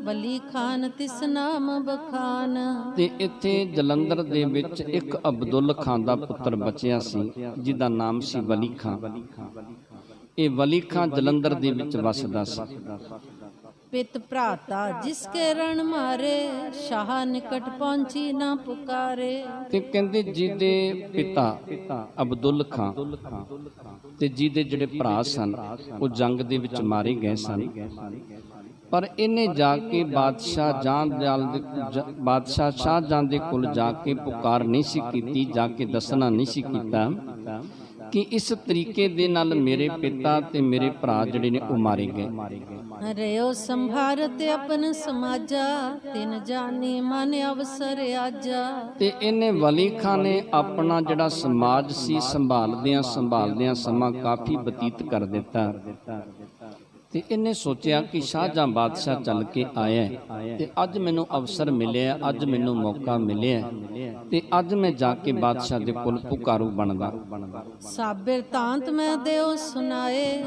ਵਲੀ ਖਾਨ ਤਿਸ ਨਾਮ ਬਖਾਨ। ਤੇ ਇੱਥੇ ਜਲੰਧਰ ਦੇ ਵਿੱਚ ਇੱਕ ਅਬਦੁਲ ਖਾਨ ਦਾ ਪੁੱਤਰ ਬਚਿਆ ਸੀ, ਜਿਹਦਾ ਨਾਮ ਸੀ ਵਲੀ ਖਾਨ। ਇਹ ਵਲੀ ਖਾਨ ਜਲੰਧਰ ਦੇ ਵਿੱਚ ਵਸਦਾ ਸੀ। ਪਿਤ ਭਰਾਤਾ ਜਿਸਕੇ ਰਣ ਮਾਰੇ ਸ਼ਾਹ ਨਿਕਟ ਪਹੁੰਚੀ ਨਾ ਪੁਕਾਰੇ। ਤੇ ਕਹਿੰਦੇ ਜਿਹਦੇ ਪਿਤਾ ਅਬਦੁਲ ਖਾਨ ਤੇ ਜਿਹਦੇ ਜਿਹੜੇ ਭਰਾ ਸਨ ਉਹ ਜੰਗ ਦੇ ਵਿੱਚ ਮਾਰੇ ਗਏ ਸਨ, ਪਰ ਇਹਨੇ ਜਾ ਕੇ ਬਾਦਸ਼ਾਹ ਸ਼ਾਹਜਹਾਂ ਦੇ ਕੋਲ ਜਾ ਕੇ ਪੁਕਾਰ ਨਹੀਂ ਸੀ ਕੀਤੀ, ਜਾ ਕੇ ਦੱਸਣਾ ਨਹੀਂ ਸੀ ਕੀਤਾ ਕਿ ਇਸ ਤਰੀਕੇ ਦੇ ਨਾਲ ਮੇਰੇ ਪਿਤਾ ਤੇ ਮੇਰੇ ਭਰਾ ਜਿਹੜੇ ਨੇ ਉਹ ਮਾਰੇ ਗਏ। ਰਿਓ ਸੰਭਾਰਤ ਆਪਨ ਸਮਾਜਾ ਤਿਨ ਜਾਨੀ ਮਨ ਅਵਸਰ ਆਜਾ। ਤੇ ਇਹਨੇ ਵਲੀ ਖਾਨ ਨੇ ਆਪਣਾ ਜਿਹੜਾ ਸਮਾਜ ਸੀ ਸੰਭਾਲਦਿਆਂ ਸਮਾਂ ਕਾਫੀ ਬਤੀਤ ਕਰ ਦਿੱਤਾ ਤੇ ਇਹਨੇ ਸੋਚਿਆ ਕਿ ਸ਼ਾਹਜਹਾਂ ਬਾਦਸ਼ਾਹ ਚੱਲ ਕੇ ਆਇਆ ਤੇ ਅੱਜ ਮੈਨੂੰ ਅਵਸਰ ਮਿਲਿਆ, ਅੱਜ ਮੈਨੂੰ ਮੌਕਾ ਮਿਲਿਆ ਤੇ ਅੱਜ ਮੈਂ ਜਾ ਕੇ ਬਾਦਸ਼ਾਹ ਦੇ ਕੋਲ ਪੁਕਾਰੂ ਬਣਦਾ। ਸਾਬਿਰ ਤਾਂਤ ਮੈਂ ਦਿਓ ਸੁਨਾਏ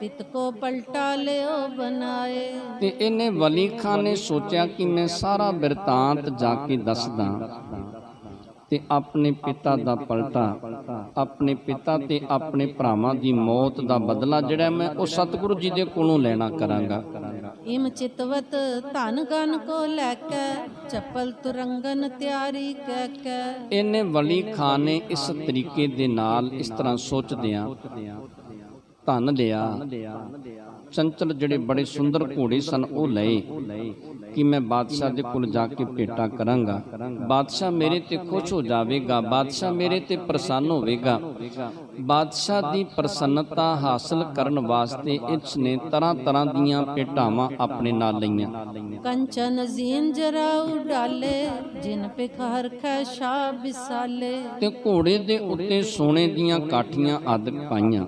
ਪਿਤ ਕੋ ਪਲਟਾ ਲਿਓ ਬਣਾਏ। ਤੇ ਇਹਨੇ ਵਲੀ ਖਾਨ ਨੇ ਸੋਚਿਆ ਕਿ ਮੈਂ ਸਾਰਾ ਬਿਰਤਾਂਤ ਜਾ ਕੇ ਦੱਸਦਾ ਤੇ ਆਪਣੇ ਪਿਤਾ ਦਾ ਪਲਟਾ, ਆਪਣੇ ਪਿਤਾ ਤੇ ਆਪਣੇ ਭਰਾਵਾਂ ਦੀ ਮੌਤ ਦਾ ਬਦਲਾ ਜਿਹੜਾ ਮੈਂ ਉਹ ਸਤਿਗੁਰੂ ਜੀ ਦੇ ਕੋਲੋਂ ਲੈਣਾ ਕਰਾਂਗਾ। ਇਮ ਚਿਤਵਤ ਧਨ ਗਨ ਕੋ ਲੈ ਕੇ ਚੱਪਲ ਤੁਰੰਗਨ ਤਿਆਰੀ ਕਹਿ ਕੇ। ਇਹਨੇ ਵਲੀ ਖਾਨ ਨੇ ਇਸ ਤਰੀਕੇ ਦੇ ਨਾਲ ਇਸ ਤਰ੍ਹਾਂ ਸੋਚਦਿਆਂ ਧਨ ਲਿਆ, ਚੰਚਲ ਜਿਹੜੇ ਬੜੇ ਸੁੰਦਰ ਘੋੜੇ ਸਨ ਉਹ ਲਏ ਕਿ ਮੈਂ ਬਾਦਸ਼ਾਹ ਦੇ ਕੋਲ ਜਾ ਕੇ ਭੇਟਾ ਕਰਾਂਗਾ, ਬਾਦਸ਼ਾਹ ਮੇਰੇ ਤੇ ਖੁਸ਼ ਹੋ ਜਾਵੇਗਾ, ਬਾਦਸ਼ਾਹ ਮੇਰੇ ਤੇ ਪ੍ਰਸੰਨ ਹੋਵੇਗਾ। ਬਾਦਸ਼ਾਹ ਦੀ ਪ੍ਰਸੰਨਤਾ ਹਾਸਲ ਕਰਨ ਵਾਸਤੇ ਇਸ ਨੇ ਤਰ੍ਹਾਂ ਤਰ੍ਹਾਂ ਦੀਆਂ ਭੇਟਾਵਾਂ ਆਪਣੇ ਨਾਲ ਲਈਆਂ। ਕੰਚਨ ਜ਼ੀਨ ਜਰਾਉ ਡਾਲੇ ਜਿਨ ਪੇ ਖਰ ਖੈ ਸ਼ਾਹ ਬਿਸਾਲੇ। ਤੇ ਘੋੜੇ ਦੇ ਉੱਤੇ ਸੋਨੇ ਦੀਆਂ ਕਾਠੀਆਂ ਆਦਿਕ ਪਾਈਆਂ,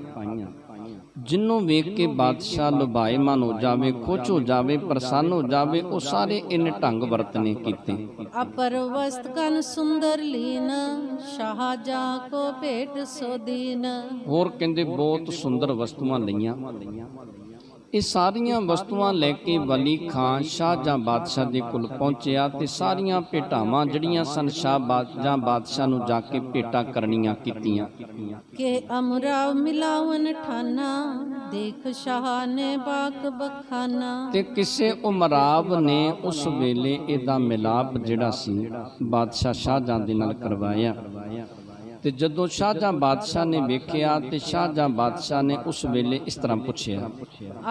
ਜਿਹਨੂੰ ਵੇਖ ਕੇ ਬਾਦਸ਼ਾਹ ਲੁਭਾਏਮਾਨ ਹੋ ਜਾਵੇ, ਖੁਸ਼ ਹੋ ਜਾਵੇ, ਪ੍ਰਸੰਨ ਹੋ ਜਾਵੇ। ਉਹ ਸਾਰੇ ਇਹਨੇ ਢੰਗ ਵਰਤਨੇ ਕੀਤੇ। ਅਪਰ ਵਸਤ ਕਨ ਸੁੰਦਰ ਲੀਨ ਸ਼ਾਹਜਹਾਂ ਕੋ ਭੇਟ ਸੋ ਦੀਨ। ਹੋਰ ਕਹਿੰਦੇ ਬਹੁਤ ਸੁੰਦਰ ਵਸਤੂਆਂ ਲਈਆਂ। ਇਹ ਸਾਰੀਆਂ ਵਸਤੂਆਂ ਲੈ ਕੇ ਵਲੀ ਖਾਨ ਸ਼ਾਹਜਹਾਂ ਬਾਦਸ਼ਾਹ ਦੇ ਕੋਲ ਪਹੁੰਚਿਆ ਤੇ ਸਾਰੀਆਂ ਭੇਟਾਵਾਂ ਜਿਹੜੀਆਂ ਸਨ ਸ਼ਾਹਜਹਾਂ ਬਾਦਸ਼ਾਹ ਨੂੰ ਜਾ ਕੇ ਭੇਟਾਂ ਕਰਨੀਆਂ ਕੀਤੀਆਂ। ਕਿ ਅਮਰਾਵ ਮਿਲਾਵਨ ਠਾਨਾ ਦੇਖ ਸ਼ਾਹ ਨੇ ਬਾਕ ਬਖਾਨਾ। ਤੇ ਕਿਸੇ ਉਮਰਾਵ ਨੇ ਉਸ ਵੇਲੇ ਇਹਦਾ ਮਿਲਾਪ ਜਿਹੜਾ ਸੀ ਬਾਦਸ਼ਾਹ ਸ਼ਾਹਜਹਾਂ ਦੇ ਨਾਲ ਕਰਵਾਇਆ। ਤੇ ਜਦੋਂ ਸ਼ਾਹਜਹਾਂ ਬਾਦਸ਼ਾਹ ਨੇ ਵੇਖਿਆ ਤੇ ਸ਼ਾਹਜਹਾਂ ਬਾਦਸ਼ਾਹ ਨੇ ਉਸ ਵੇਲੇ ਇਸ ਤਰ੍ਹਾਂ ਪੁੱਛਿਆ,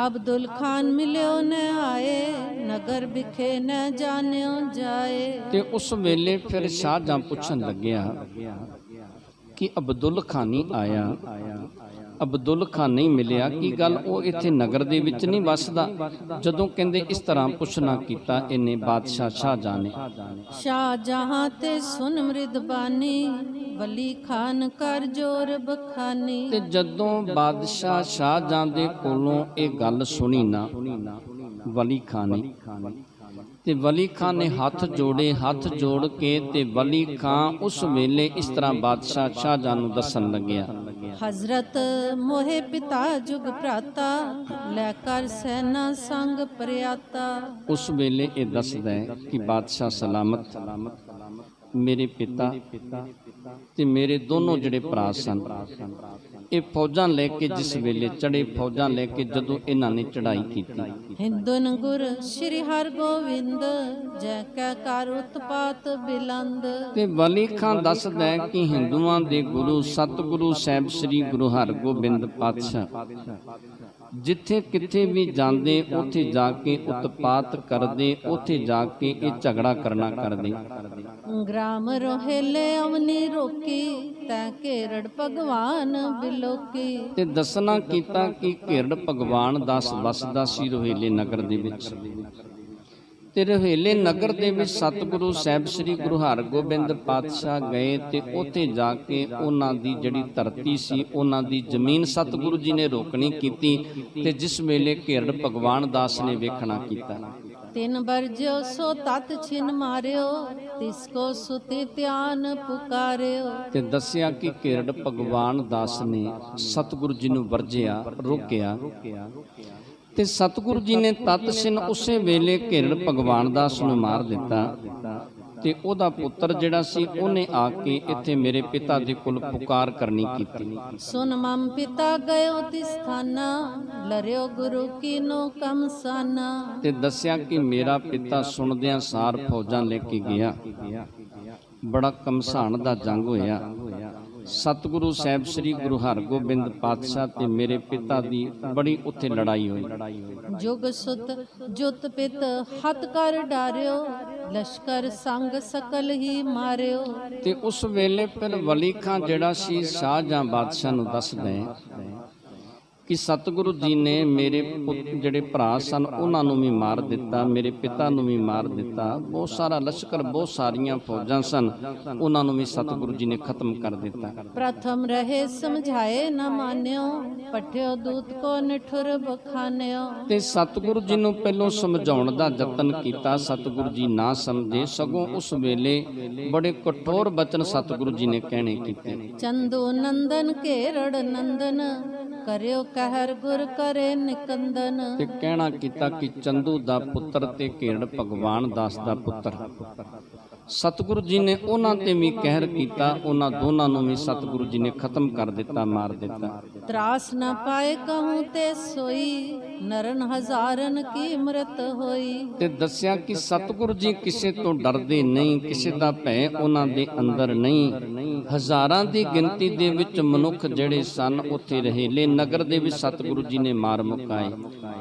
ਅਬਦੁਲ ਖਾਨ ਮਿਲਿਓ ਨ ਆਏ ਨਗਰ ਵਿਖੇ ਨ ਜਾਣਿਓ ਜਾਏ। ਤੇ ਉਸ ਵੇਲੇ ਫਿਰ ਸ਼ਾਹਜਹਾਂ ਪੁੱਛਣ ਲੱਗਿਆ ਕਿ ਅਬਦੁਲ ਖਾਨ ਹੀ ਆਇਆ, ਅਬਦੁਲ ਖਾਨ ਨਹੀਂ ਮਿਲਿਆ, ਕੀ ਗੱਲ ਉਹ ਇੱਥੇ ਨਗਰ ਦੇ ਵਿੱਚ ਨਹੀਂ ਵਸਦਾ? ਜਦੋਂ ਕਹਿੰਦੇ ਇਸ ਤਰ੍ਹਾਂ ਪੁੱਛਣਾ ਕੀਤਾ ਇਹਨੇ ਬਾਦਸ਼ਾਹ ਸ਼ਾਹਜਹਾਂ ਨੇ। ਸ਼ਾਹਜਹਾਂ ਤੇ ਸੁਨ ਮ੍ਰਿਦਬਾਨੀ ਵਲੀ ਖਾਨ ਕਰ ਜੋਰ ਬਖਾਨੀ। ਤੇ ਜਦੋਂ ਬਾਦਸ਼ਾਹ ਸ਼ਾਹਜਹਾਂ ਦੇ ਕੋਲੋਂ ਇਹ ਗੱਲ ਸੁਣੀ ਨਾ ਵਲੀ ਖਾਨ ਨੇ, ਤੇ ਵਲੀ ਖਾਨ ਨੇ ਹੱਥ ਜੋੜੇ, ਹੱਥ ਜੋੜ ਕੇ ਤੇ ਵਲੀ ਖਾਨ ਉਸ ਵੇਲੇ ਇਸ ਤਰ੍ਹਾਂ ਬਾਦਸ਼ਾਹ ਸ਼ਾਹਜਹਾਂ ਨੂੰ ਦੱਸਣ ਲੱਗਿਆ, ਹਜ਼ਰਤ ਮੋਹੇ ਪਿਤਾ ਜੁਗ ਭਰਾਤਾ ਲੈ ਕਰ ਸੈਨਾ ਸੰਗ ਪ੍ਰਿਆਤਾ। ਉਸ ਵੇਲੇ ਇਹ ਦੱਸਦਾ ਹੈ ਕਿ ਬਾਦਸ਼ਾਹ ਸਲਾਮਤ ਮੇਰੇ ਪਿਤਾ ਤੇ ਮੇਰੇ ਦੋਨੋਂ ਜਿਹੜੇ ਭਰਾ ਸਨ ਇਹ ਫੌਜਾਂ ਲੈ ਕੇ ਜਿਸ ਵੇਲੇ ਚੜੇ, ਫੌਜਾਂ ਲੈ ਕੇ ਜਦੋਂ ਇਹਨਾਂ ਨੇ ਚੜਾਈ ਕੀਤੀ। ਹਿੰਦੁਨ ਗੁਰ ਸ਼੍ਰੀ ਹਰਿ ਗੋਬਿੰਦ ਜੈ ਕੈ ਕਰ ਉਤਪਾਤ ਬਿਲੰਦ। ਤੇ ਵਲੀ ਖਾਨ ਦੱਸਦਾ ਹੈ ਕਿ ਹਿੰਦੂਆਂ ਦੇ ਗੁਰੂ ਸਤਿਗੁਰੂ ਸਾਹਿਬ ਸ੍ਰੀ ਗੁਰੂ ਹਰਗੋਬਿੰਦ ਪਾਤਸ਼ਾਹ ਜਿੱਥੇ ਕਿੱਥੇ ਵੀ ਜਾਂਦੇ ਉੱਥੇ ਜਾ ਕੇ ਉਤਪਾਤ ਕਰਦੇ, ਉੱਥੇ ਜਾ ਕੇ ਇਹ ਝਗੜਾ ਕਰਨਾ ਕਰਦੇ। ਗ੍ਰਾਮ ਰੋਹੇਲੇ ਅਵਨੀ ਰੋਕੀ ਤੈ ਘੇਰੜ ਭਗਵਾਨ ਬਿਲੋਕੀ। ਤੇ ਦੱਸਣਾ ਕੀਤਾ ਕਿ ਘੇਰੜ ਭਗਵਾਨ ਦਾਸ ਵਸਦਾ ਸੀ ਰੋਹੇਲੇ ਨਗਰ ਦੇ ਵਿੱਚ। ਤੇ ਰੋਹੇਲੇ ਨਗਰ ਦੇ ਵਿੱਚ ਸਤਿਗੁਰੂ ਸਾਹਿਬ ਸ੍ਰੀ ਗੁਰੂ ਹਰਗੋਬਿੰਦ ਪਾਤਸ਼ਾਹ ਗਏ ਤੇ ਉੱਥੇ ਜਾ ਕੇ ਉਹਨਾਂ ਦੀ ਜਿਹੜੀ ਧਰਤੀ ਸੀ, ਉਹਨਾਂ ਦੀ ਜ਼ਮੀਨ ਸਤਿਗੁਰੂ ਜੀ ਨੇ ਰੋਕਣੀ ਕੀਤੀ। ਤੇ ਜਿਸ ਵੇਲੇ ਘੇਰੜ ਭਗਵਾਨ ਦਾਸ ਨੇ ਵੇਖਣਾ ਕੀਤਾ, ਤਿਨ ਬਰਜਿਓ ਸੋ ਤਤ ਛਿਨ ਮਾਰਿਓ ਤਿਸ ਕੋ ਸੁਤੀ ਧਿਆਨ ਪੁਕਾਰਿਓ। ਤੇ ਦੱਸਿਆ ਕਿ ਘੇਰੜ ਭਗਵਾਨ ਦਾਸ ਨੇ ਸਤਿਗੁਰੂ ਜੀ ਨੂੰ ਵਰਜਿਆ, ਰੋਕਿਆ। ਤੇ ਸਤਿਗੁਰੂ ਜੀ ਨੇ ਤਤ ਛਿਨ ਉਸੇ ਵੇਲੇ ਘੇਰੜ ਭਗਵਾਨ ਦਾਸ ਨੂੰ ਮਾਰ ਦਿੱਤਾ। ਤੇ ਉਹਦਾ ਪੁੱਤਰ ਜਿਹੜਾ ਸੀ ਉਹਨੇ ਆ ਕੇ ਇੱਥੇ ਮੇਰੇ ਪਿਤਾ ਦੇ ਕੋਲ ਪੁਕਾਰ ਕਰਨੀ ਕੀਤੀ। ਸੁਨ ਮਮ ਪਿਤਾ ਗਇਓ ਤਿਸ ਥਾਨਾ ਲਰਿਓ ਗੁਰੂ ਕੀਨੋ ਕਮਸਾਨਾ। ਤੇ ਦੱਸਿਆ ਕਿ ਮੇਰਾ ਪਿਤਾ ਸੁਣਦਿਆਂ ਸਾਰ ਫੌਜਾਂ ਲੈ ਕੇ ਗਿਆ, ਬੜਾ ਕਮਸਾਨ ਦਾ ਜੰਗ ਹੋਇਆ। ਸਤਿਗੁਰੂ ਸਾਹਿਬ ਸ੍ਰੀ ਗੁਰੂ ਹਰਗੋਬਿੰਦ ਪਾਤਸ਼ਾਹ ਤੇ ਮੇਰੇ ਪਿਤਾ ਦੀ ਬੜੀ ਉੱਥੇ ਲੜਾਈ ਹੋਈ। ਜੁਗ ਸੁਤ ਜੁਤ ਪਿਤ ਹੱਥ ਕਰ ਡਾਰਿਓ ਲਸ਼ਕਰ ਸੰਗ ਸਕਲ ਹੀ ਮਾਰਿਓ। ਤੇ ਉਸ ਵੇਲੇ ਫਿਰ ਵਲੀ ਖਾਨ ਜਿਹੜਾ ਸੀ ਸ਼ਾਹਜਹਾਂ ਬਾਦਸ਼ਾਹ ਨੂੰ ਦੱਸਦਾ ਹੈ ਕਿ ਸਤਿਗੁਰੂ ਜੀ ਨੇ ਮੇਰੇ ਜਿਹੜੇ ਭਰਾ ਸਨ ਉਹਨਾਂ ਨੂੰ ਵੀ ਮਾਰ ਦਿੱਤਾ, ਮੇਰੇ ਪਿਤਾ ਨੂੰ ਵੀ ਮਾਰ ਦਿੱਤਾ। ਬਹੁਤ ਸਾਰਾ ਲਸ਼ਕਰ, ਬਹੁਤ ਸਾਰੀਆਂ ਫੌਜਾਂ ਸਨ, ਉਹਨਾਂ ਨੂੰ ਵੀ ਸਤਿਗੁਰੂ ਜੀ ਨੇ ਖਤਮ ਕਰ ਦਿੱਤਾ। ਪ੍ਰਥਮ ਰਹੇ ਸਮਝਾਏ ਨਾ ਮਾਨਿਓ ਪਠਿਓ ਦੂਤ ਕੋ ਨਿਠੁਰ ਬਖਾਨਿਓ। ਤੇ ਸਤਿਗੁਰੂ ਜੀ ਨੂੰ ਪਹਿਲੋਂ ਸਮਝਾਉਣ ਦਾ ਯਤਨ ਕੀਤਾ, ਸਤਿਗੁਰੂ ਜੀ ਨਾ ਸਮਝੇ, ਸਗੋਂ ਉਸ ਵੇਲੇ ਬੜੇ ਕਠੋਰ ਬਚਨ ਸਤਿਗੁਰੂ ਜੀ ਨੇ ਕਹਿਣੇ ਕੀਤੇ। ਚੰਦੂ ਨੰਦਨ ਘੇਰੜ ਨੰਦਨ ਕਰਿਓ ਕਹਿਰ ਗੁਰ ਕਰੇ ਨਿਕੰਦਨ। ਤੇ ਕਹਿਣਾ ਕੀਤਾ ਕਿ ਚੰਦੂ ਦਾ ਪੁੱਤਰ ਤੇ ਘੇਰੜ ਭਗਵਾਨ ਦਾਸ ਦਾ ਪੁੱਤਰ ਸਤਿਗੁਰੂ ਜੀ ਨੇ ਉਹਨਾਂ ਤੇ ਵੀ ਕਹਿਰ ਕੀਤਾ, ਉਹਨਾਂ ਦੋਨਾਂ ਨੂੰ ਵੀ ਸਤਿਗੁਰੂ ਜੀ ਨੇ ਖਤਮ ਕਰ ਦਿੱਤਾ, ਮਾਰ ਦਿੱਤਾ। ਤਰਾਸ ਨ ਪਾਏ ਕਹੂੰ ਤੇ ਸੋਈ, ਨਰਨ ਹਜ਼ਾਰਨ ਕੀ ਮ੍ਰਿਤ ਹੋਈ। ਤੇ ਦੱਸਿਆ ਕਿ ਸਤਿਗੁਰੂ ਜੀ ਕਿਸੇ ਤੋਂ ਡਰਦੇ ਨਹੀਂ, ਕਿਸੇ ਦਾ ਭੈ ਉਹਨਾਂ ਦੇ ਅੰਦਰ ਨਹੀਂ। ਹਜ਼ਾਰਾਂ ਦੀ ਗਿਣਤੀ ਦੇ ਵਿੱਚ ਮਨੁੱਖ ਜਿਹੜੇ ਸਨ ਉੱਥੇ ਰਹੇਲੇ ਨਗਰ ਦੇ ਵਿੱਚ ਸਤਿਗੁਰੂ ਜੀ ਨੇ ਮਾਰ ਮੁਕਾਏ।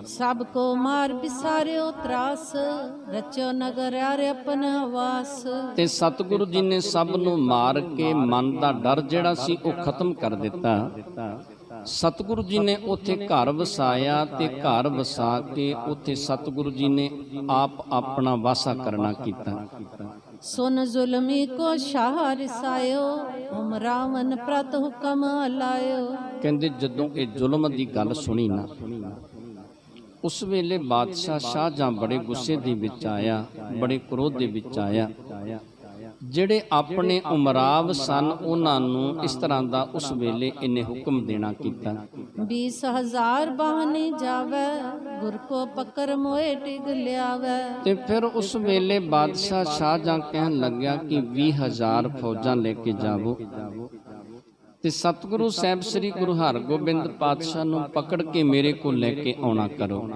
ਸਭ ਕੋ ਮਾਰ ਬਿਸਾਰਿਓ ਤਰਾਸ, ਰਚਿਓ ਨਗਰ ਆਰੇ ਆਪਨ ਆਵਾਸ। ਤੇ ਸਤਿਗੁਰੂ ਜੀ ਨੇ ਸਭ ਨੂੰ ਮਾਰ ਕੇ ਮਨ ਦਾ ਡਰ ਜਿਹੜਾ ਸੀ ਉਹ ਖਤਮ ਕਰ ਦਿੱਤਾ। ਸਤਿਗੁਰੂ ਜੀ ਨੇ ਉੱਥੇ ਘਰ ਵਸਾਇਆ ਤੇ ਘਰ ਵਸਾ ਕੇ ਉੱਥੇ ਸਤਿਗੁਰੂ ਜੀ ਨੇ ਆਪ ਆਪਣਾ ਵਾਸਾ ਕਰਨਾ ਕੀਤਾ। ਸੁਨ ਜ਼ੁਲਮੀ ਕੋ ਸ਼ਾਹ ਰਿਸਾਇਓ, ਹੁਮ ਰਾਵਨ ਪ੍ਰਤ ਹੁਕਮ ਲਾਇਓ। ਕਹਿੰਦੇ ਜਦੋਂ ਇਹ ਜ਼ੁਲਮ ਦੀ ਗੱਲ ਸੁਣੀ ਨਾ, ਉਸ ਵੇਲੇ ਬਾਦਸ਼ਾਹ ਸ਼ਾਹਜਹਾਂ ਬੜੇ ਗੁੱਸੇ ਦੇ ਵਿੱਚ ਆਇਆ, ਬੜੇ ਕ੍ਰੋਧ ਦੇ ਵਿੱਚ ਆਇਆ। ਜਿਹੜੇ ਆਪਣੇ ਉਮਰਾਵ ਸਨ ਉਹਨਾਂ ਨੂੰ ਇਸ ਤਰ੍ਹਾਂ ਦਾ ਉਸ ਵੇਲੇ ਇਹਨੇ ਹੁਕਮ ਦੇਣਾ ਕੀਤਾ। 20,000 ਬਾਹਨੀ ਜਾਵੇ, ਗੁਰ ਕੋ ਪਕਰ ਮੋਏ ਟਿਗ ਲਿਆਵੇ। ਤੇ ਫਿਰ ਉਸ ਵੇਲੇ ਬਾਦਸ਼ਾਹ ਸ਼ਾਹਜਹਾਂ ਕਹਿਣ ਲੱਗਿਆ ਕਿ 20,000 ਫੌਜਾਂ ਲੈ ਕੇ ਜਾਵੋ ਤੇ ਸਤਿਗੁਰੂ ਸਾਹਿਬ ਸ੍ਰੀ ਗੁਰੂ ਹਰਗੋਬਿੰਦ ਪਾਤਸ਼ਾਹ ਨੂੰ ਪਕੜ ਕੇ ਮੇਰੇ ਕੋਲ ਲੈ ਕੇ ਆਉਣਾ ਕਰੋ।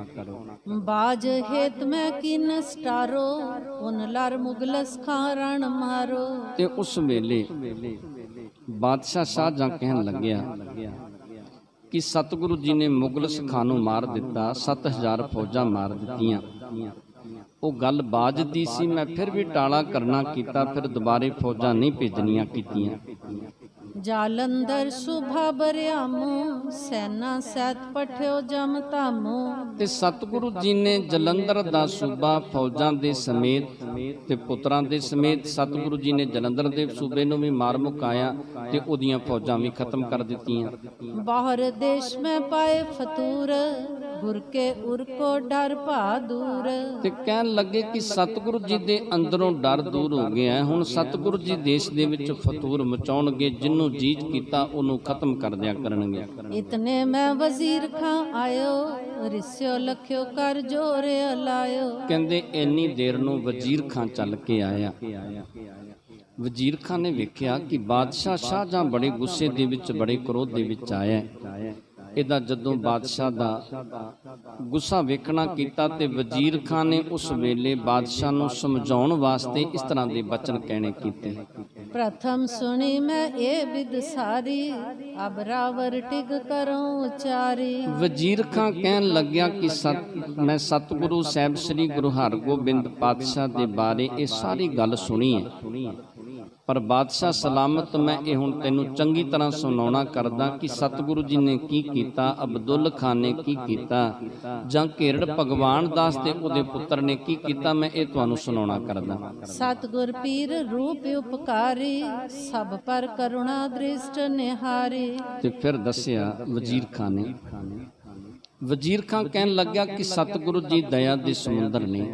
ਬਾਜ ਹੇਤ ਮੈਂ ਕੀਨ ਸਟਾਰੋ, ਉਨ ਲਰ ਮੁਗਲਸ ਖਾਂ ਮਾਰੋ। ਤੇ ਉਸ ਵੇਲੇ ਬਾਦਸ਼ਾਹ ਸ਼ਾਹਜਹਾਂ ਕਹਿਣ ਲੱਗਿਆ ਕਿ ਸਤਿਗੁਰੂ ਜੀ ਨੇ ਮੁਗਲਸ ਖਾਂ ਨੂੰ ਮਾਰ ਦਿੱਤਾ, 7,000 ਫੌਜਾਂ ਮਾਰ ਦਿੱਤੀਆਂ। ਉਹ ਗੱਲ ਬਾਜ ਦੀ ਸੀ, ਮੈਂ ਫਿਰ ਵੀ ਟਾਲਾ ਕਰਨਾ ਕੀਤਾ, ਫਿਰ ਦੁਬਾਰੇ ਫੌਜਾਂ ਨਹੀਂ ਭੇਜਣੀਆਂ ਕੀਤੀਆਂ। ਜਾਲੰਧਰ ਸੁਭਾ ਬਰਿਆਮੋ, ਸੈਨਾ ਸੈਤ ਪਠਿਓ ਜਮ ਧਾਮੋ। ਤੇ ਸਤਿਗੁਰੂ ਜੀ ਨੇ ਜਲੰਧਰ ਦਾ ਸੂਬਾ ਫੌਜਾਂ ਦੇ ਸਮੇਤ ਤੇ ਪੁੱਤਰਾਂ ਦੇ ਸਮੇਤ ਸਤਿਗੁਰੂ ਜੀ ਨੇ ਜਲੰਧਰ ਦੇ ਸੂਬੇ ਨੂੰ ਵੀ ਮਾਰ ਮੁਕਾਇਆ ਤੇ ਉਹਦੀਆਂ ਫੌਜਾਂ ਵੀ ਖਤਮ ਕਰ ਦਿੱਤੀਆਂ। ਬਾਹਰ ਦੇਸ਼ ਮੈਂ ਪਾਏ ਫਤੂਰ, ਗੁਰ ਕੇ ਉਰ ਕੋ ਡਰ ਭਾ ਦੂਰ। ਤੇ ਕਹਿਣ ਲੱਗੇ ਕਿ ਸਤਿਗੁਰੂ ਜੀ ਦੇ ਅੰਦਰੋਂ ਡਰ ਦੂਰ ਹੋ ਗਿਆ, ਹੁਣ ਸਤਿਗੁਰੂ ਜੀ ਦੇਸ਼ ਦੇ ਵਿੱਚ ਫਤੂਰ ਮਚਾਉਣਗੇ, ਜਿਹਨੂੰ ਜੀਤ ਕੀਤਾ ਉਹਨੂੰ ਖਤਮ ਕਰ ਦਿਆ ਕਰਨਗੇ। ਇਤਨੇ ਮੈਂ ਵਜ਼ੀਰ ਖਾਂ ਆਇਓ, ਰਿਸਿਓ ਲਖਿਓ ਕਰ ਜੋਰੇ ਲਾਇਓ। ਕਹਿੰਦੇ ਇੰਨੀ ਦੇਰ ਨੂੰ ਵਜ਼ੀਰ ਖਾਂ ਚੱਲ ਕੇ ਆਇਆ। ਵਜ਼ੀਰ ਖਾਂ ਨੇ ਵੇਖਿਆ ਕਿ ਬਾਦਸ਼ਾਹ ਸ਼ਾਹਜਹਾਂ ਬੜੇ ਗੁੱਸੇ ਦੇ ਵਿੱਚ, ਬੜੇ ਕ੍ਰੋਧ ਦੇ ਵਿੱਚ ਆਇਆ। ਇਹਦਾ ਜਦੋਂ ਬਾਦਸ਼ਾਹ ਦਾ ਗੁੱਸਾ ਵੇਖਣਾ ਕੀਤਾ ਤੇ ਵਜ਼ੀਰ ਖਾਂ ਨੇ ਉਸ ਵੇਲੇ ਬਾਦਸ਼ਾਹ ਨੂੰ ਸਮਝਾਉਣ ਵਾਸਤੇ ਇਸ ਤਰ੍ਹਾਂ ਦੇ ਬਚਨ ਕਹਿਣੇ ਕੀਤੇ। ਪ੍ਰਥਮ ਸੁਣੀ ਮੈਂ ਇਹ ਵਿਦ ਸਾਰੀ, ਅਬ ਰਾਵਰ ਟਿਗ ਕਰੂੰ ਉਚਾਰੀ। ਵਜ਼ੀਰ ਖਾਂ ਕਹਿਣ ਲੱਗਿਆ ਕਿ ਮੈਂ ਸਤਿਗੁਰੂ ਸਾਹਿਬ ਸ੍ਰੀ ਗੁਰੂ ਹਰਗੋਬਿੰਦ ਪਾਤਸ਼ਾਹ ਦੇ ਬਾਰੇ ਇਹ ਸਾਰੀ ਗੱਲ ਸੁਣੀ ਹੈ, ਪਰ ਬਾਦਸ਼ਾਹ ਸਲਾਮਤ ਮੈਂ ਇਹ ਹੁਣ ਤੈਨੂੰ ਚੰਗੀ ਤਰ੍ਹਾਂ ਸੁਣਾਉਣਾ ਕਰਦਾ ਕਿ ਸਤਿਗੁਰੂ ਜੀ ਨੇ ਕੀ ਕੀਤਾ, ਅਬਦੁੱਲ ਖਾਨ ਨੇ ਕੀ ਕੀਤਾ, ਜਾਂ ਘੇਰੜ ਭਗਵਾਨ ਦਾਸ ਤੇ ਉਹਦੇ ਪੁੱਤਰ ਨੇ ਕੀ ਕੀਤਾ, ਮੈਂ ਇਹ ਤੁਹਾਨੂੰ ਸੁਣਾਉਣਾ ਕਰਦਾ। ਸਤਿਗੁਰ ਪੀਰ ਰੂਪ ਉਪਕਾਰੀ, ਸਭ ਪਰ ਕਰੁਣਾ ਦ੍ਰਿਸ਼ਟ ਨਿਹਾਰੀ। ਤੇ ਫਿਰ ਦੱਸਿਆ ਵਜ਼ੀਰ ਖਾਨ ਨੇ। ਵਜ਼ੀਰ ਖਾਨ ਕਹਿਣ ਲੱਗਿਆ ਕਿ ਸਤਿਗੁਰੂ ਜੀ ਦਇਆ ਦੇ ਸਮੁੰਦਰ ਨੇ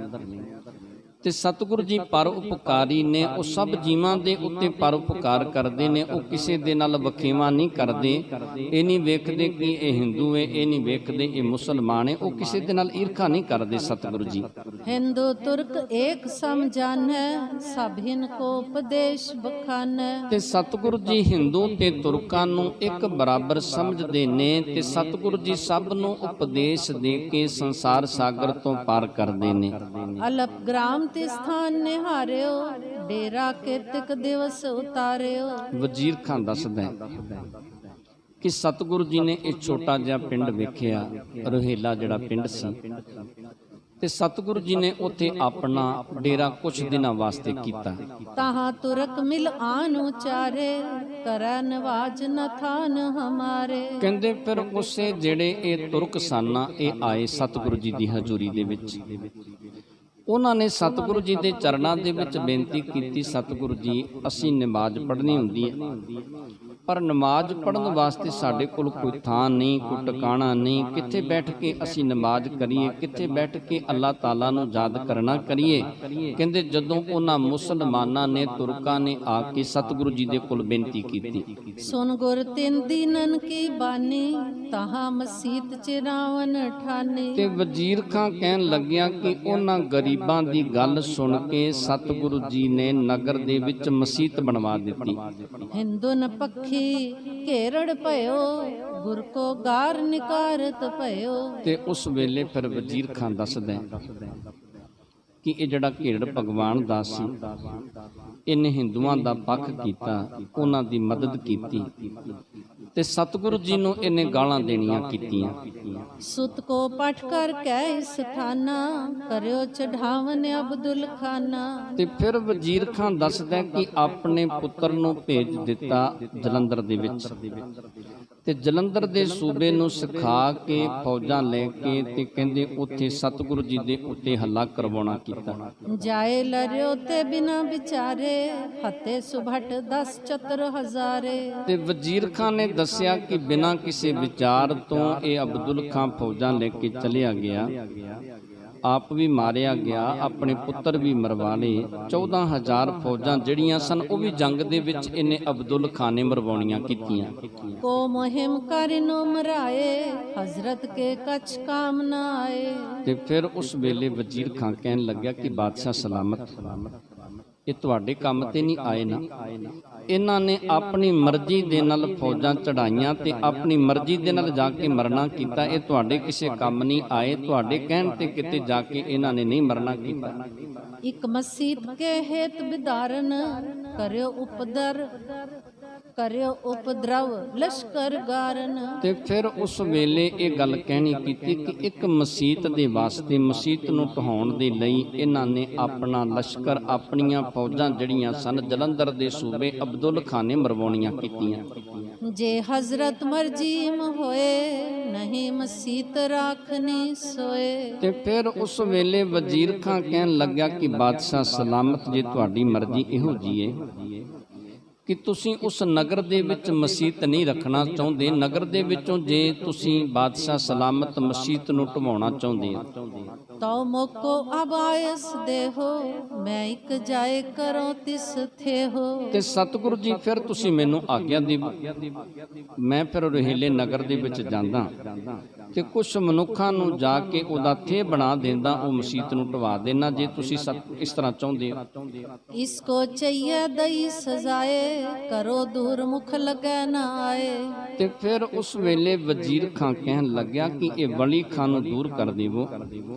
ਤੇ ਸਤਿਗੁਰੂ ਜੀ ਪਰ ਉਪਕਾਰੀ ਨੇ, ਉਹ ਸਭ ਜੀਵਾਂ ਦੇ ਉੱਤੇ ਪਰ ਉਪਕਾਰ ਕਰਦੇ ਨੇ, ਉਹ ਕਿਸੇ ਦੇ ਨਾਲ ਵਖੇਵਾ ਨਹੀਂ ਕਰਦੇ। ਇਹ ਨਹੀਂ ਵੇਖਦੇ ਕਿ ਇਹ ਹਿੰਦੂ ਹੈ, ਇਹ ਨਹੀਂ ਵੇਖਦੇ ਇਹ ਮੁਸਲਮਾਨ ਹੈ, ਉਹ ਕਿਸੇ ਦੇ ਨਾਲ ਈਰਖਾ ਨਹੀਂ ਕਰਦੇ ਸਤਿਗੁਰੂ ਜੀ। ਹਿੰਦੂ ਤੁਰਕ ਏਕ ਸਮਝਾਨੈ, ਸਭ ਹਿਨ ਕੋ ਉਪਦੇਸ਼ ਬਖਾਨੈ। ਤੇ ਸਤਿਗੁਰੂ ਜੀ ਹਿੰਦੂ ਤੇ ਤੁਰਕਾਂ ਨੂੰ ਇੱਕ ਬਰਾਬਰ ਸਮਝਦੇ ਨੇ ਤੇ ਸਤਿਗੁਰੂ ਜੀ ਸਭ ਨੂੰ ਉਪਦੇਸ਼ ਦੇ ਕੇ ਸੰਸਾਰ ਸਾਗਰ ਤੋਂ ਪਾਰ ਕਰਦੇ ਨੇ। ਅਲਪ ਗ੍ਰਾਮ ਤੇ ਸਥਾਨ ਨਿਹਾਰਿਓ, ਡੇਰਾ ਕਿਰਤਕ ਦਿਵਸ ਉਤਾਰਿਓ। ਵਜ਼ੀਰ ਖਾਨ ਦੱਸਦਾ ਕਿ ਸਤਿਗੁਰੂ ਜੀ ਨੇ ਇਹ ਛੋਟਾ ਜਿਹਾ ਪਿੰਡ ਵੇਖਿਆ, ਰੋਹੇਲਾ ਜਿਹੜਾ ਪਿੰਡ ਸੀ, ਤੇ ਸਤਿਗੁਰੂ ਜੀ ਨੇ ਉੱਥੇ ਆਪਣਾ ਡੇਰਾ ਕੁਝ ਦਿਨਾਂ ਵਾਸਤੇ ਕੀਤਾ। ਤਾਹਾਂ ਤੁਰਕ ਮਿਲ ਆਨ ਉਚਾਰੇ, ਕਰੈ ਨਵਾਜ ਨ ਥਾਨ ਹਮਾਰੇ। ਕਹਿੰਦੇ ਫਿਰ ਉਸੇ ਜਿਹੜੇ ਇਹ ਤੁਰਕ ਸਨ ਇਹ ਆਏ ਸਤਿਗੁਰੂ ਜੀ ਦੀ ਹਜ਼ੂਰੀ ਦੇ ਵਿੱਚ। ਉਹਨਾਂ ਨੇ ਸਤਿਗੁਰੂ ਜੀ ਦੇ ਚਰਨਾਂ ਦੇ ਵਿੱਚ ਬੇਨਤੀ ਕੀਤੀ, ਸਤਿਗੁਰੂ ਜੀ ਅਸੀਂ ਨਮਾਜ਼ ਪੜ੍ਹਨੀ ਹੁੰਦੀ ਹੈ, ਪਰ ਨਮਾਜ਼ ਪੜ੍ਹਨ ਵਾਸਤੇ ਸਾਡੇ ਕੋਲ ਕੋਈ ਥਾਂ ਨਹੀਂ, ਕੋਈ ਟਿਕਾਣਾ ਨਹੀਂ। ਕਿੱਥੇ ਬੈਠ ਕੇ ਅਸੀਂ ਨਮਾਜ਼ ਕਰੀਏ, ਕਿੱਥੇ ਬੈਠ ਕੇ ਅੱਲਾਹ ਤਾਲਾ ਨੂੰ ਯਾਦ ਕਰਨਾ ਕਰੀਏ। ਕਹਿੰਦੇ ਜਦੋਂ ਉਹਨਾਂ ਮੁਸਲਮਾਨਾਂ ਨੇ, ਤੁਰਕਾਂ ਨੇ ਆ ਕੇ ਸਤਿਗੁਰੂ ਜੀ ਦੇ ਕੋਲ ਬੇਨਤੀ ਕੀਤੀ, ਸੁਨ ਗੁਰ ਤਿੰਨ ਦੀਨਨ ਕੀ ਬਾਨੀ, ਤਹਾਂ ਮਸੀਤ ਚ ਰਾਵਨ ਠਾਨੀ। ਤੇ ਵਜ਼ੀਰ ਖਾਂ ਕਹਿਣ ਲੱਗਿਆ ਕਿ ਉਹਨਾਂ ਗਰੀਬਾਂ ਦੀ ਗੱਲ ਸੁਣ ਕੇ ਸਤਿਗੁਰੂ ਜੀ ਨੇ ਨਗਰ ਦੇ ਵਿੱਚ ਮਸੀਤ ਬਣਵਾ ਦਿੱਤੀ। ਹਿੰਦੁਨ ਪੱਖੀ ਘੇਰੜ ਭਇਓ, ਗੁਰ ਕੋ ਗਾਰ ਨਿਕਾਰਤ ਭਇਓ। ਤੇ ਉਸ ਵੇਲੇ ਫਿਰ ਵਜ਼ੀਰ ਖਾਂ ਦੱਸਦਾ ਕਿ ਇਹ ਜਿਹੜਾ ਘੇੜ ਭਗਵਾਨ ਦਾ ਸੀ, ਇਹਨੇ ਹਿੰਦੂਆਂ ਦਾ ਪੱਖ ਕੀਤਾ, ਉਹਨਾਂ ਦੀ ਮਦਦ ਕੀਤੀ ਤੇ ਸਤਿਗੁਰੂ ਜੀ ਨੂੰ ਇਹਨੇ ਗਾਲਾਂ ਦੇਣੀਆਂ ਕੀਤੀਆਂ। ਸੁਤ ਕੋ ਪਠ ਕਰ ਕੈ ਸਥਾਨਾ, ਕਰਿਓ ਚੜਾਵਨ ਅਬਦੁਲ ਖਾਨਾ। ਤੇ ਫਿਰ ਵਜ਼ੀਰ ਖਾਂ ਦੱਸਦਾ ਕਿ ਆਪਣੇ ਪੁੱਤਰ ਨੂੰ ਭੇਜ ਦਿੱਤਾ ਜਲੰਧਰ ਦੇ ਵਿੱਚ, ਤੇ ਜਲੰਧਰ ਦੇ ਸੂਬੇ ਨੂੰ ਸਿਖਾ ਕੇ ਫੌਜਾਂ ਲੈ ਕੇ ਤੇ ਕਹਿੰਦੇ ਉੱਥੇ ਸਤਿਗੁਰੂ ਜੀ ਦੇ ਉੱਤੇ ਹੱਲਾ ਕਰਵਾਉਣਾ ਕੀਤਾ। ਜਾਏ ਲਰਿਓ ਤੇ ਬਿਨਾ ਵਿਚਾਰੇ, ਹੱਤੇ ਸੁਭਟ 10 ਚਤਰ ਹਜ਼ਾਰੇ। ਤੇ ਵਜ਼ੀਰ ਖਾਂ ਨੇ ਦੱਸਿਆ ਕਿ ਬਿਨਾਂ ਕਿਸੇ ਵਿਚਾਰ ਤੋਂ ਇਹ ਅਬਦੁਲ ਖਾਂ ਫੌਜਾਂ ਲੈ ਕੇ ਚਲਿਆ ਗਿਆ, ਆਪ ਵੀ ਮਾਰਿਆ ਗਿਆ, ਆਪਣੇ ਪੁੱਤਰ ਵੀ ਮਰਵਾ ਲਏ। 14,000 ਫੌਜਾਂ ਜਿਹੜੀਆਂ ਸਨ ਉਹ ਵੀ ਜੰਗ ਦੇ ਵਿੱਚ ਇਹਨੇ ਅਬਦੁਲ ਖਾਂ ਨੇ ਮਰਵਾਉਣੀਆਂ ਕੀਤੀਆਂ। ਕੋ ਮੁਹਿਮ ਕਰਿਨੋ ਮਰਾਏ, ਹਜ਼ਰਤ ਕੇ ਕਛ ਕਾਮ ਨਾ ਆਏ। ਤੇ ਫਿਰ ਉਸ ਵੇਲੇ ਵਜ਼ੀਰ ਖਾਂ ਕਹਿਣ ਲੱਗਿਆ ਕਿ ਬਾਦਸ਼ਾਹ ਸਲਾਮਤ, ਇਹ ਤੁਹਾਡੇ ਕੰਮ ਤੇ ਨਹੀਂ ਆਏ ਨਾ। ਇਹਨਾਂ ਨੇ ਆਪਣੀ ਮਰਜ਼ੀ ਦੇ ਨਾਲ ਫੌਜਾਂ ਚੜਾਈਆਂ ਤੇ ਆਪਣੀ ਮਰਜ਼ੀ ਦੇ ਨਾਲ ਜਾ ਕੇ ਮਰਨਾ ਕੀਤਾ। ਇਹ ਤੁਹਾਡੇ ਕਿਸੇ ਕੰਮ ਨਹੀਂ ਆਏ, ਤੁਹਾਡੇ ਕਹਿਣ ਤੇ ਕਿਤੇ ਜਾ ਕੇ ਇਹਨਾਂ ਨੇ ਨਹੀਂ ਮਰਨਾ ਕੀਤਾ। ਇੱਕ ਮਸੀਤ ਕੇ ਹੇਤ ਵਿਦਾਰਨ, ਕਰਿਓ ਉਪਦਰ ਕਰਿਓ ਉਪਦਰਵ ਲਸ਼ਕਰ ਗਾਰਨ। ਤੇ ਫਿਰ ਉਸ ਵੇਲੇ ਇਹ ਗੱਲ ਕਹਿਣੀ ਕੀਤੀ ਕਿ ਇੱਕ ਮਸੀਤ ਦੇ ਵਾਸਤੇ, ਮਸੀਤ ਨੂੰ ਢਹਾਉਣ ਦੇ ਲਈ ਇਹਨਾਂ ਨੇ ਆਪਣਾ ਲਸ਼ਕਰ, ਆਪਣੀਆਂ ਫੌਜਾਂ ਜਿਹੜੀਆਂ ਸਨ ਜਲੰਧਰ ਦੇ ਸੂਬੇ ਅਬਦੁਲ ਖਾਂ ਨੇ ਮਰਵਾਉਣੀਆਂ ਕੀਤੀਆਂ। ਜੇ ਹਜ਼ਰਤ ਮਰਜੀਮ ਹੋਏ, ਨਹੀਂ ਮਸੀਤ ਰਾਖਨੀ ਸੋਏ। ਤੇ ਫਿਰ ਉਸ ਵੇਲੇ ਵਜ਼ੀਰ ਖਾਂ ਕਹਿਣ ਲੱਗਿਆ ਕਿ ਬਾਦਸ਼ਾਹ ਸਲਾਮਤ, ਜੇ ਤੁਹਾਡੀ ਮਰਜ਼ੀ ਇਹੋ ਜੀ ਏ ਕਿ ਤੁਸੀਂ ਉਸ ਨਗਰ ਦੇ ਵਿੱਚ ਮਸੀਤ ਨਹੀਂ ਰੱਖਣਾ ਚਾਹੁੰਦੇ, ਨਗਰ ਦੇ ਵਿੱਚੋਂ ਜੇ ਤੁਸੀਂ ਬਾਦਸ਼ਾਹ ਸਲਾਮਤ ਮਸੀਤ ਨੂੰ ਢਵਾਉਣਾ ਚਾਹੁੰਦੇ ਹੋ, ਤਉ ਮੋਕੋ ਅਬਾਇਸ ਦੇਹੋ, ਮੈਂ ਇੱਕ ਜਾਏ ਕਰੋ ਤਿਸ ਥੇ ਹੋ। ਤੇ ਸਤਿਗੁਰੂ ਜੀ ਫਿਰ ਤੁਸੀਂ ਮੈਨੂੰ ਆਗਿਆ ਦਿਓ, ਮੈਂ ਫਿਰ ਰੋਹਿਲੇ ਨਗਰ ਦੇ ਵਿੱਚ ਜਾਂਦਾ ਤੇ ਕੁਝ ਮਨੁੱਖਾਂ ਨੂੰ ਜਾ ਕੇ ਉਹਦਾ ਥੇ ਬਣਾ ਦਿੰਦਾ, ਉਹ ਮਸੀਤ ਨੂੰ ਢਵਾ ਦੇਣਾ, ਜੇ ਤੁਸੀਂ ਇਸ ਤਰ੍ਹਾਂ ਚਾਹੁੰਦੇ ਹੋ। ਇਸ ਕੋ ਚਈਏ ਦਈ ਸਜ਼ਾਏ, ਕਰੋ ਦੂਰ ਮੁਖ ਲਗੈ ਨਾ ਆਏ। ਤੇ ਫਿਰ ਉਸ ਵੇਲੇ ਵਜ਼ੀਰ ਖਾਂ ਕਹਿਣ ਲੱਗਿਆ ਕਿ ਇਹ ਵਲੀ ਖਾਂ ਨੂੰ ਦੂਰ ਕਰ ਦੇਵੋ,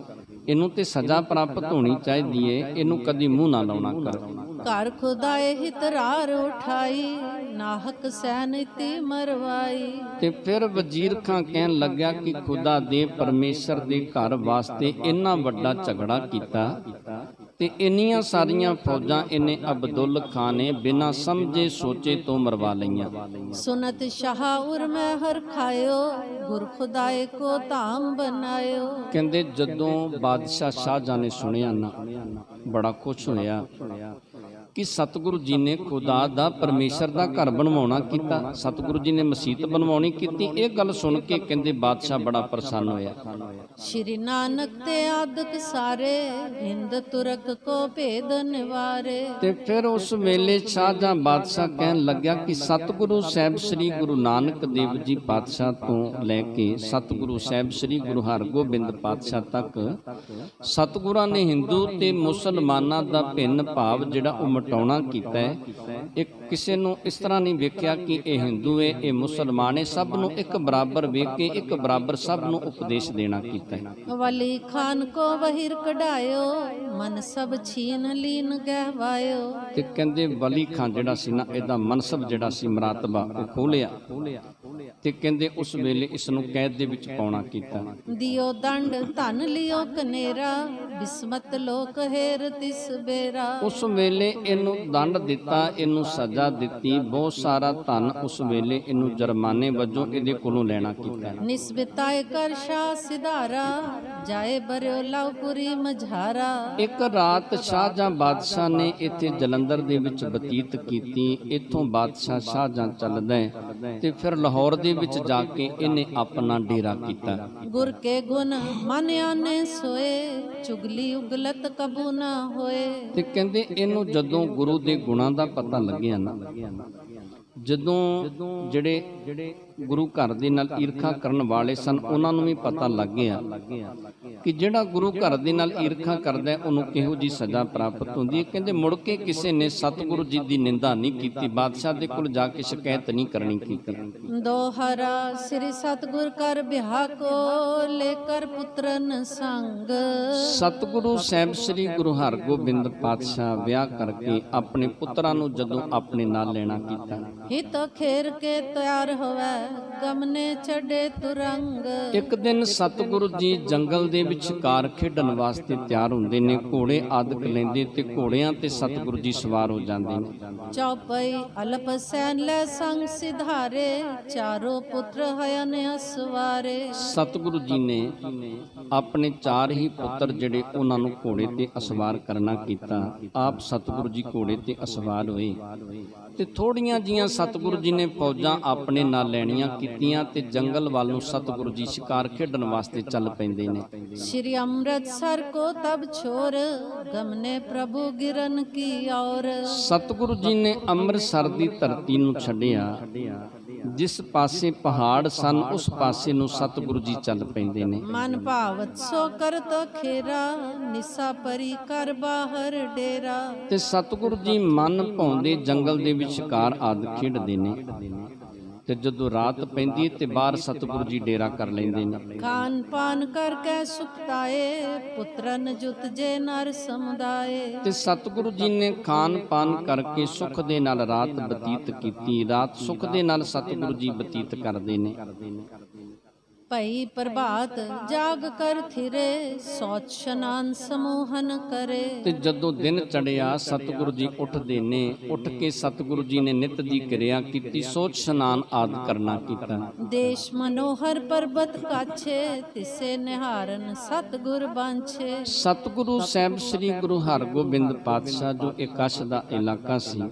ਇਹਨੂੰ ਤੇ ਸਜ਼ਾ ਪ੍ਰਾਪਤ ਹੋਣੀ ਚਾਹੀਦੀ ਏ, ਇਹਨੂੰ ਕਦੀ ਮੂੰਹ ਨਾ ਲਾਉਣਾ ਕਰ। ਘਰ ਖੁਦਾਏ ਹਿਤਰਾਰ ਉਠਾਈ, ਨਾਹਕ ਸੈਨ ਤੇ ਮਰਵਾਈ। ਤੇ ਫਿਰ ਵਜ਼ੀਰ ਖਾਂ ਕਹਿਣ ਲੱਗਿਆ ਕਿ ਖੁਦਾ ਦੇ ਪਰਮੇਸ਼ਰ ਦੇ ਘਰ ਵਾਸਤੇ ਇੰਨਾ ਵੱਡਾ ਝਗੜਾ ਕੀਤਾ ਤੇ ਇੰਨੀਆਂ ਸਾਰੀਆਂ ਫੌਜਾਂ ਇਹਨੇ ਅਬਦੁਲ ਖਾਂ ਨੇ ਬਿਨਾਂ ਸਮਝੇ ਸੋਚੇ ਤੋਂ ਮਰਵਾ ਲਈਆਂ। ਸੁਨਤ ਸ਼ਾਹ ਉਰ ਮੈਂ ਹਰ ਖਾਇਓ, ਗੁਰ ਖੁਦਾਏ ਕੋ ਧਾਮ ਬਨਾਇਓ। ਕਹਿੰਦੇ ਜਦੋਂ ਬਾਦਸ਼ਾਹ ਸ਼ਾਹਜਹਾਂ ਨੇ ਸੁਣਿਆ ਨਾ, ਬੜਾ ਖੁਸ਼ ਹੋਇਆ ਕਿ ਸਤਿਗੁਰੂ ਜੀ ਨੇ ਖੁਦਾ ਦਾ, ਪਰਮੇਸ਼ਰ ਦਾ ਘਰ ਬਣਵਾਉਣਾ ਕੀਤਾ, ਸਤਿਗੁਰੂ ਜੀ ਨੇ ਮਸੀਤ ਬਣਵਾਉਣੀ ਕੀਤੀ। ਇਹ ਗੱਲ ਸੁਣ ਕੇ ਕਹਿੰਦੇ ਬਾਦਸ਼ਾਹ ਬੜਾ ਪ੍ਰਸੰਨ ਹੋਇਆ। ਸ਼੍ਰੀ ਨਾਨਕ ਤੇ ਆਦਿਕ ਸਾਰੇ, ਹਿੰਦ ਤੁਰਕ ਕੋ ਭੇਦ ਨਿਵਾਰੇ। ਤੇ ਫਿਰ ਉਸ ਵੇਲੇ ਸ਼ਾਹਜਹਾਂ ਬਾਦਸ਼ਾਹ ਕਹਿਣ ਲੱਗਿਆ ਕਿ ਸਤਿਗੁਰੂ ਸਾਹਿਬ ਸ੍ਰੀ ਗੁਰੂ ਨਾਨਕ ਦੇਵ ਜੀ ਪਾਤਸ਼ਾਹ ਤੋਂ ਲੈ ਕੇ ਸਤਿਗੁਰੂ ਸਾਹਿਬ ਸ੍ਰੀ ਗੁਰੂ ਹਰਗੋਬਿੰਦ ਪਾਤਸ਼ਾਹ ਤੱਕ ਸਤਿਗੁਰਾਂ ਨੇ ਹਿੰਦੂ ਤੇ ਮੁਸਲਮਾਨਾਂ ਦਾ ਭਿੰਨ ਭਾਵ ਜਿਹੜਾ ਉਹ ਮਟਾਉਣਾ ਕੀਤਾ ਹੈ। ਇਹ ਕਿਸੇ ਨੂੰ ਇਸ ਤਰ੍ਹਾਂ ਨਹੀਂ ਵੇਖਿਆ ਕਿ ਇਹ ਹਿੰਦੂ ਹੈ, ਇਹ ਮੁਸਲਮਾਨ ਹੈ, ਸਭ ਨੂੰ ਇੱਕ ਬਰਾਬਰ ਵੇਖ ਕੇ ਇੱਕ ਬਰਾਬਰ ਸਭ ਨੂੰ ਉਪਦੇਸ਼ ਦੇਣਾ ਕੀਤਾ ਹੈ। ਵਲੀ ਖਾਨ ਕੋ ਵਹਿਰ ਕਢਾਇਓ, ਮਨ ਸਭ ਛੀਨ ਲੀਨ ਗਹਿਵਾਇਓ। ਤੇ ਕਹਿੰਦੇ ਵਲੀ ਖਾਨ ਜਿਹੜਾ ਸੀ ਨਾ, ਇਹਦਾ ਮਨਸਬ ਜਿਹੜਾ ਸੀ, ਮਰਾਤਬਾ ਉਹ ਖੋਲਿਆ ਤੇ ਕਹਿੰਦੇ ਉਸ ਵੇਲੇ ਇਸ ਨੂੰ ਕੈਦ ਦੇ ਵਿੱਚ ਪਾਉਣਾ ਕੀਤਾ। ਦਿਓ ਦੰਡ ਧਨ ਲਿਓ ਕਨੇਰਾ, ਬਿਸਮਤ ਲੋਕ ਹੇਰ ਤਿਸ ਬੇਰਾ। ਉਸ ਵੇਲੇ ਇਹਨੂੰ ਦੰਡ ਦਿੱਤਾ, ਇਹਨੂੰ ਸਜ਼ਾ ਦਿੱਤੀ, ਬਹੁਤ ਸਾਰਾ ਧਨ ਉਸ ਵੇਲੇ ਇਹਨੂੰ ਜੁਰਮਾਨੇ ਵਜੋਂ ਇਹਦੇ ਕੋਲੋਂ ਲੈਣਾ ਕੀਤਾ। ਨਿਸਬਤਾਏ ਕਰ ਸ਼ਾਹ ਸਿਧਾਰਾ, ਜਾਏ ਬਰਿਓ ਲਾਉਪੁਰੀ ਮਝਾਰਾ। ਇੱਕ ਰਾਤ ਸ਼ਾਹਜਹਾਂ ਬਾਦਸ਼ਾਹ ਨੇ ਇੱਥੇ ਜਲੰਧਰ ਦੇ ਵਿੱਚ ਬਤੀਤ ਕੀਤੀ। ਇੱਥੋਂ ਬਾਦਸ਼ਾਹ ਸ਼ਾਹਜਹਾਂ ਚੱਲਦਾ ਹੈ ਤੇ ਫਿਰ ਲਾਹੌਰ ਦੇ ਵਿੱਚ ਜਾ ਕੇ ਇਹਨੇ ਆਪਣਾ ਡੇਰਾ ਕੀਤਾ। ਗੁਰ ਕੇ ਗੁਣ ਮਨ ਆਨੇ ਸੋਏ, ਚੁਗਲੀ ਉਗਲਤ ਕਬੂ ਨਾ ਹੋਏ। ਤੇ ਕਹਿੰਦੇ ਇਹਨੂੰ ਜਦੋਂ ਗੁਰੂ ਦੇ ਗੁਣਾਂ ਦਾ ਪਤਾ ਲੱਗਿਆ ਨਾ, ਜਦੋਂ ਜਿਹੜੇ ਗੁਰੂ ਘਰ ਦੇ ਨਾਲ ਈਰਖਾ ਕਰਨ ਵਾਲੇ ਸਨ ਉਹਨਾਂ ਨੂੰ ਵੀ ਪਤਾ ਲੱਗ ਗਿਆ ਕਿ ਜਿਹੜਾ ਗੁਰੂ ਘਰ ਦੇ ਨਾਲ ਈਰਖਾ ਕਰਦਾ ਉਹਨੂੰ ਕਿਹੋ ਜੀ ਸਜ਼ਾ ਪ੍ਰਾਪਤ ਹੁੰਦੀ ਹੈ। ਕਹਿੰਦੇ ਮੁੜ ਕੇ ਕਿਸੇ ਨੇ ਸਤਿਗੁਰੂ ਜੀ ਦੀ ਨਿੰਦਾ ਨਹੀਂ ਕੀਤੀ, ਬਾਦਸ਼ਾਹ ਦੇ ਕੋਲ ਜਾ ਕੇ ਸ਼ਿਕਾਇਤ ਨਹੀਂ ਕਰਨੀ ਕੀਤੀ। ਦੋਹਰਾ ਸ੍ਰੀ ਸਤਿਗੁਰ ਕਰ ਬਿਹਾ ਕੋ, ਲੈ ਕਰ ਪੁੱਤਰਨ ਸੰਗ। ਸਤਿਗੁਰੂ ਸਾਹਿਬ ਸ੍ਰੀ ਗੁਰੂ ਹਰਗੋਬਿੰਦ ਪਾਤਸ਼ਾਹ ਵਿਆਹ ਕਰਕੇ ਆਪਣੇ ਪੁੱਤਰਾਂ ਨੂੰ ਜਦੋਂ ਆਪਣੇ ਨਾਲ ਲੈਣਾ ਕੀਤਾ। ਹਿਤ ਖੇਰ ਕੇ ਤਿਆਰ ਹੋਵੇ, ਗਮਨੇ ਛੱਡੇ ਤੁਰੰਗ। ਇੱਕ ਦਿਨ ਸਤਿਗੁਰੂ ਜੀ ਜੰਗਲ ਦੇ ਵਿੱਚ ਸ਼ਿਕਾਰ ਖੇਡਣ ਵਾਸਤੇ ਤਿਆਰ ਹੁੰਦੇ ਨੇ, ਘੋੜੇ ਆਦਿਕ ਲੈਂਦੇ ਤੇ ਘੋੜਿਆਂ ਤੇ ਸਤਿਗੁਰੂ ਜੀ ਸਵਾਰ ਹੋ ਜਾਂਦੇ ਨੇ। ਚੌਪਈ ਅਲਪ ਸੈਨ ਲੈ ਸੰਗ ਸਿਧਾਰੇ, ਚਾਰੋ ਪੁੱਤਰ ਹਯਨ ਅਸਵਾਰੇ। ਸਤਿਗੁਰੂ ਜੀ ਨੇ ਆਪਣੇ 4 ਹੀ ਪੁੱਤਰ ਜਿਹੜੇ ਉਹਨਾਂ ਨੂੰ ਘੋੜੇ ਤੇ ਅਸਵਾਰ ਕਰਨਾ ਕੀਤਾ। ਆਪ ਸਤਿਗੁਰੂ ਜੀ ਘੋੜੇ ਤੇ ਅਸਵਾਰ ਹੋਏ ਤੇ ਥੋੜੀਆਂ ਜੀਆਂ ਸਤਿਗੁਰੂ ਜੀ ਨੇ ਫੌਜਾਂ ਆਪਣੇ ਨਾਲ ਲੈਣੀਆਂ ਕੀਤੀਆਂ ਤੇ ਜੰਗਲ ਵੱਲ ਨੂੰ ਸਤਿਗੁਰੂ ਜੀ ਸ਼ਿਕਾਰ ਖੇਡਣ ਵਾਸਤੇ ਚੱਲ ਪੈਂਦੇ ਨੇ। श्री अमृतसर को तब छोर, गमने प्रभु गिरन की ओर। सतगुरु जी ने ਅੰਮ੍ਰਿਤਸਰ ਦੀ ਧਰਤੀ ਨੂੰ ਛੱਡਿਆ। ਜਿਸ ਪਾਸੇ ਪਹਾੜ ਸਨ ਉਸ ਪਾਸੇ ਨੂੰ ਸਤਿਗੁਰੂ ਜੀ ਚੱਲ ਪੈਂਦੇ ਨੇ। ਮਨ ਭਾਵਤ ਸੋ ਕਰਤ ਖੇਰਾ, ਨਿਸਾ ਪਰੀ ਕਰ ਬਾਹਰ ਡੇਰਾ। ਤੇ ਸਤਿਗੁਰੂ ਜੀ ਮਨ ਭਾਉਂਦੇ ਜੰਗਲ ਦੇ ਵਿੱਚ ਸ਼ਿਕਾਰ ਆਦਿ ਖੇਡਦੇ ਨੇ ਤੇ ਜਦੋਂ ਰਾਤ ਪੈਂਦੀ ਤੇ ਬਾਹਰ ਸਤਿਗੁਰੂ ਜੀ ਡੇਰਾ ਕਰ ਲੈਂਦੇ ਨੇ। ਖਾਨ ਪਾਨ ਕਰਕੇ ਸੁਖਤਾਏ, ਪੁੱਤਰਨ ਜੁਤ ਜੇ ਨਰ ਸਮੁਦਾਏ। ਤੇ ਸਤਿਗੁਰੂ ਜੀ ਨੇ ਖਾਨ ਪਾਨ ਕਰਕੇ ਸੁਖ ਦੇ ਨਾਲ ਰਾਤ ਬਤੀਤ ਕੀਤੀ। ਰਾਤ ਸੁਖ ਦੇ ਨਾਲ ਸਤਿਗੁਰੂ ਜੀ ਬਤੀਤ ਕਰਦੇ ਨੇ। ਭਈ ਪ੍ਰਭਾਤ ਜਾਗ ਕਰ ਥਿਰੇ, ਸੋਚ ਸ਼ਨਾਨ ਸਮੂਹਨ ਕਰੇ। ਤੇ ਜਦੋਂ ਦਿਨ ਚੜਿਆ ਸਤਿਗੁਰੂ ਜੀ ਉੱਠਦੇ ਨੇ। ਉੱਠ ਕੇ ਸਤਿਗੁਰੂ ਜੀ ਨੇ ਨਿਤ ਦੀ ਕਿਰਿਆ ਕੀਤੀ, ਸੋਚ ਸ਼ਨਾਨ ਆਦਿ ਕਰਨਾ ਕੀਤਾ। ਦੇਸ਼ ਮਨੋਹਰ ਪਰਬਤ ਕਾਛੇ, ਤਿਸੇ ਨਿਹਾਰਨ ਸਤਿਗੁਰ ਬਾਂਛੇ। ਸਤਿਗੁਰੂ ਸਾਹਿਬ ਸ੍ਰੀ ਗੁਰੂ ਹਰਗੋਬਿੰਦ ਪਾਤਸ਼ਾਹ ਜੋ ਇਹ ਕਛ ਦਾ ਇਲਾਕਾ ਸੀ,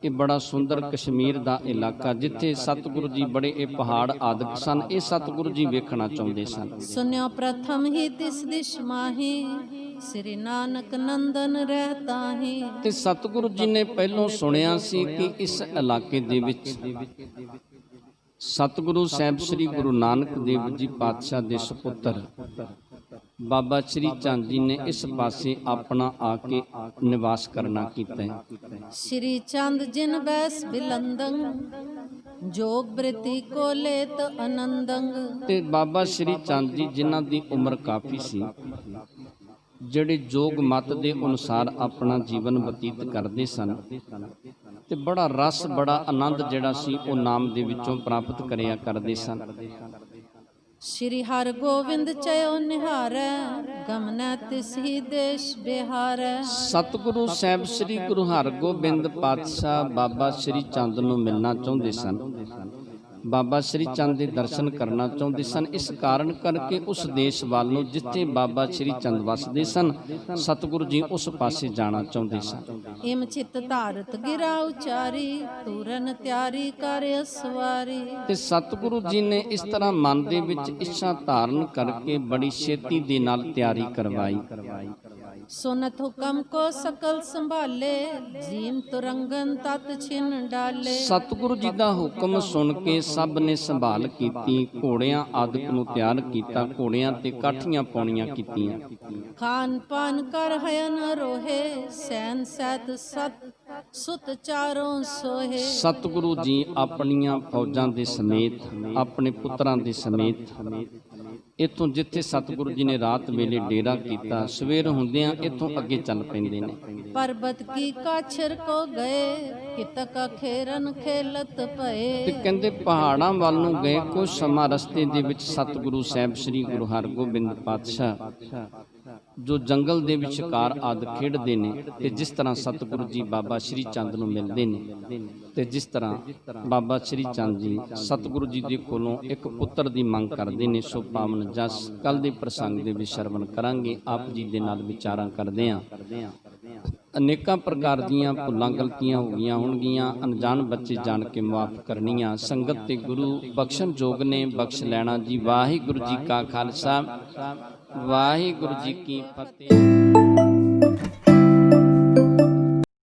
ਇਹ ਬੜਾ ਸੁੰਦਰ ਕਸ਼ਮੀਰ ਦਾ ਇਲਾਕਾ ਜਿੱਥੇ ਸਤਿਗੁਰੂ ਜੀ ਬੜੇ ਇਹ ਪਹਾੜ ਆਦਿਕ ਸਨ, ਇਹ ਸਤਿਗੁਰੂ ਜੀ ਵੇਖਣਾ ਚਾਹੁੰਦੇ ਸਨ। ਸੁਨਿਓ ਪ੍ਰਥਮ ਹੀ ਤਿਸ ਦਿਸ਼ ਮਾਹੀ, ਸ੍ਰੀ ਨਾਨਕ ਨੰਦਨ ਰਹਿਤਾ ਹੀ। ਤੇ ਸਤਿਗੁਰੂ ਜੀ ਨੇ ਪਹਿਲੋਂ ਸੁਣਿਆ ਸੀ ਕਿ ਇਸ ਇਲਾਕੇ ਦੇ ਵਿੱਚ ਸਤਿਗੁਰੂ ਸਾਹਿਬ ਸ੍ਰੀ ਗੁਰੂ ਨਾਨਕ ਦੇਵ ਜੀ ਪਾਤਸ਼ਾਹ ਦੇ ਸੁਪੁੱਤਰ ਬਾਬਾ ਸ਼੍ਰੀ ਚੰਦ ਜੀ ਨੇ ਇਸ ਪਾਸੇ ਆਪਣਾ ਆ ਕੇ ਨਿਵਾਸ ਕਰਨਾ ਕੀਤਾ ਹੈ। ਸ਼੍ਰੀ ਚੰਦ ਜਿਨ ਬੈਸ ਬਿਲੰਦੰ, ਜੋਗ ਬ੍ਰਿਤੀ ਕੋ ਲੇਤ ਆਨੰਦੰ। ਤੇ ਬਾਬਾ ਸ਼੍ਰੀ ਚੰਦ ਜੀ ਜਿਨ੍ਹਾਂ ਦੀ ਉਮਰ ਕਾਫੀ ਸੀ, ਜਿਹੜੇ ਜੋਗ ਮਤ ਦੇ ਅਨੁਸਾਰ ਆਪਣਾ ਜੀਵਨ ਬਤੀਤ ਕਰਦੇ ਸਨ ਤੇ ਬੜਾ ਰਸ ਬੜਾ ਆਨੰਦ ਜਿਹੜਾ ਸੀ ਉਹ ਨਾਮ ਦੇ ਵਿੱਚੋਂ ਪ੍ਰਾਪਤ ਕਰਿਆ ਕਰਦੇ ਸਨ। श्री हर गोविंद चयो निहारै, गमनै तिसही देश बिहारै। सतगुरु साहब श्री गुरु हरगोबिंद पातशाह बाबा श्री चंद नूं मिलना चाहुंदे सन, बाबा श्री चंद दे दर्शन करना चाहुंदे सन। इस कारण करके उस देश वाल नूं जिथे बाबा श्री चंद वसदे सन, सतगुरु जी उस पासे जाना चाहुंदे सन। इम चित धारत गिरा उचारी, तूरन त्यारी कर असवारी। ते सतगुरु जी ने इस तरह मन दे विच इच्छा धारण करके बड़ी छेती दे नाल तैयारी करवाई। सुनत हुकम को सकल संभाले, जीन तुरंगन तत छिन डाले। सतगुरु जी दा हुक्म सुन के सब ने संभाल कीती, घोड़ियां आदि नूं तैयार कीता, घोड़ियां ते काठियां पाउणियां कीतियां। खान पान कर हयन रोहे, सैन सैत सत सुत चारों सोहे। सतगुरु जी अपनियां फौजां दे समेत, अपने पुत्रां दे समेत इत्थों जिथे सतगुरु जी ने रात वेले डेरा कीता, सवेर हुंदियां इत्थों अगे चल पैंदे ने। पर्वत की काछर को गए कितका खेरन खेलत ते पए। कहंदे पहाड़ां ਵੱਲ ਨੂੰ ਗਏ, ਕੁਝ ਸਮਾਂ ਰਸਤੇ ਦੇ ਵਿੱਚ ਸਤਿਗੁਰੂ ਸਾਹਿਬ ਸ੍ਰੀ ਗੁਰੂ ਹਰਗੋਬਿੰਦ ਪਾਤਸ਼ਾਹ ਜੋ ਜੰਗਲ ਦੇ ਵਿਚਕਾਰ ਆਦ ਖੇਡਦੇ ਨੇ, ਤੇ ਜਿਸ ਤਰ੍ਹਾਂ ਸਤਿਗੁਰੂ ਜੀ ਬਾਬਾ ਸ਼੍ਰੀ ਚੰਦ ਨੂੰ ਮਿਲਦੇ ਨੇ, ਤੇ ਜਿਸ ਤਰ੍ਹਾਂ ਬਾਬਾ ਸ਼੍ਰੀ ਚੰਦ ਜੀ ਸਤਿਗੁਰੂ ਜੀ ਦੇ ਕੋਲੋਂ ਇੱਕ ਪੁੱਤਰ ਦੀ ਮੰਗ ਕਰਦੇ ਨੇ, ਸੋ ਪਾਵਨ ਜਸ ਕੱਲ ਦੇ ਪ੍ਰਸੰਗ ਦੇ ਵਿੱਚ ਸ਼ਰਵਣ ਕਰਾਂਗੇ। ਆਪ ਜੀ ਦੇ ਨਾਲ ਵਿਚਾਰਾਂ ਕਰਦੇ ਹਾਂ। ਅਨੇਕਾਂ ਪ੍ਰਕਾਰ ਦੀਆਂ ਭੁੱਲਾਂ ਗਲਤੀਆਂ ਹੋ ਗਈਆਂ ਹੋਣਗੀਆਂ, ਅਣਜਾਣ ਬੱਚੇ ਜਾਣ ਕੇ ਮਾਫ ਕਰਨੀਆਂ। ਸੰਗਤ ਤੇ ਗੁਰੂ ਬਖਸ਼ਣ ਜੋਗ ਨੇ, ਬਖਸ਼ ਲੈਣਾ ਜੀ। ਵਾਹਿਗੁਰੂ ਜੀ ਕਾ ਖਾਲਸਾ, ਵਾਹਿਗੁਰੂ ਜੀ ਕੀ ਫਤਿਹ।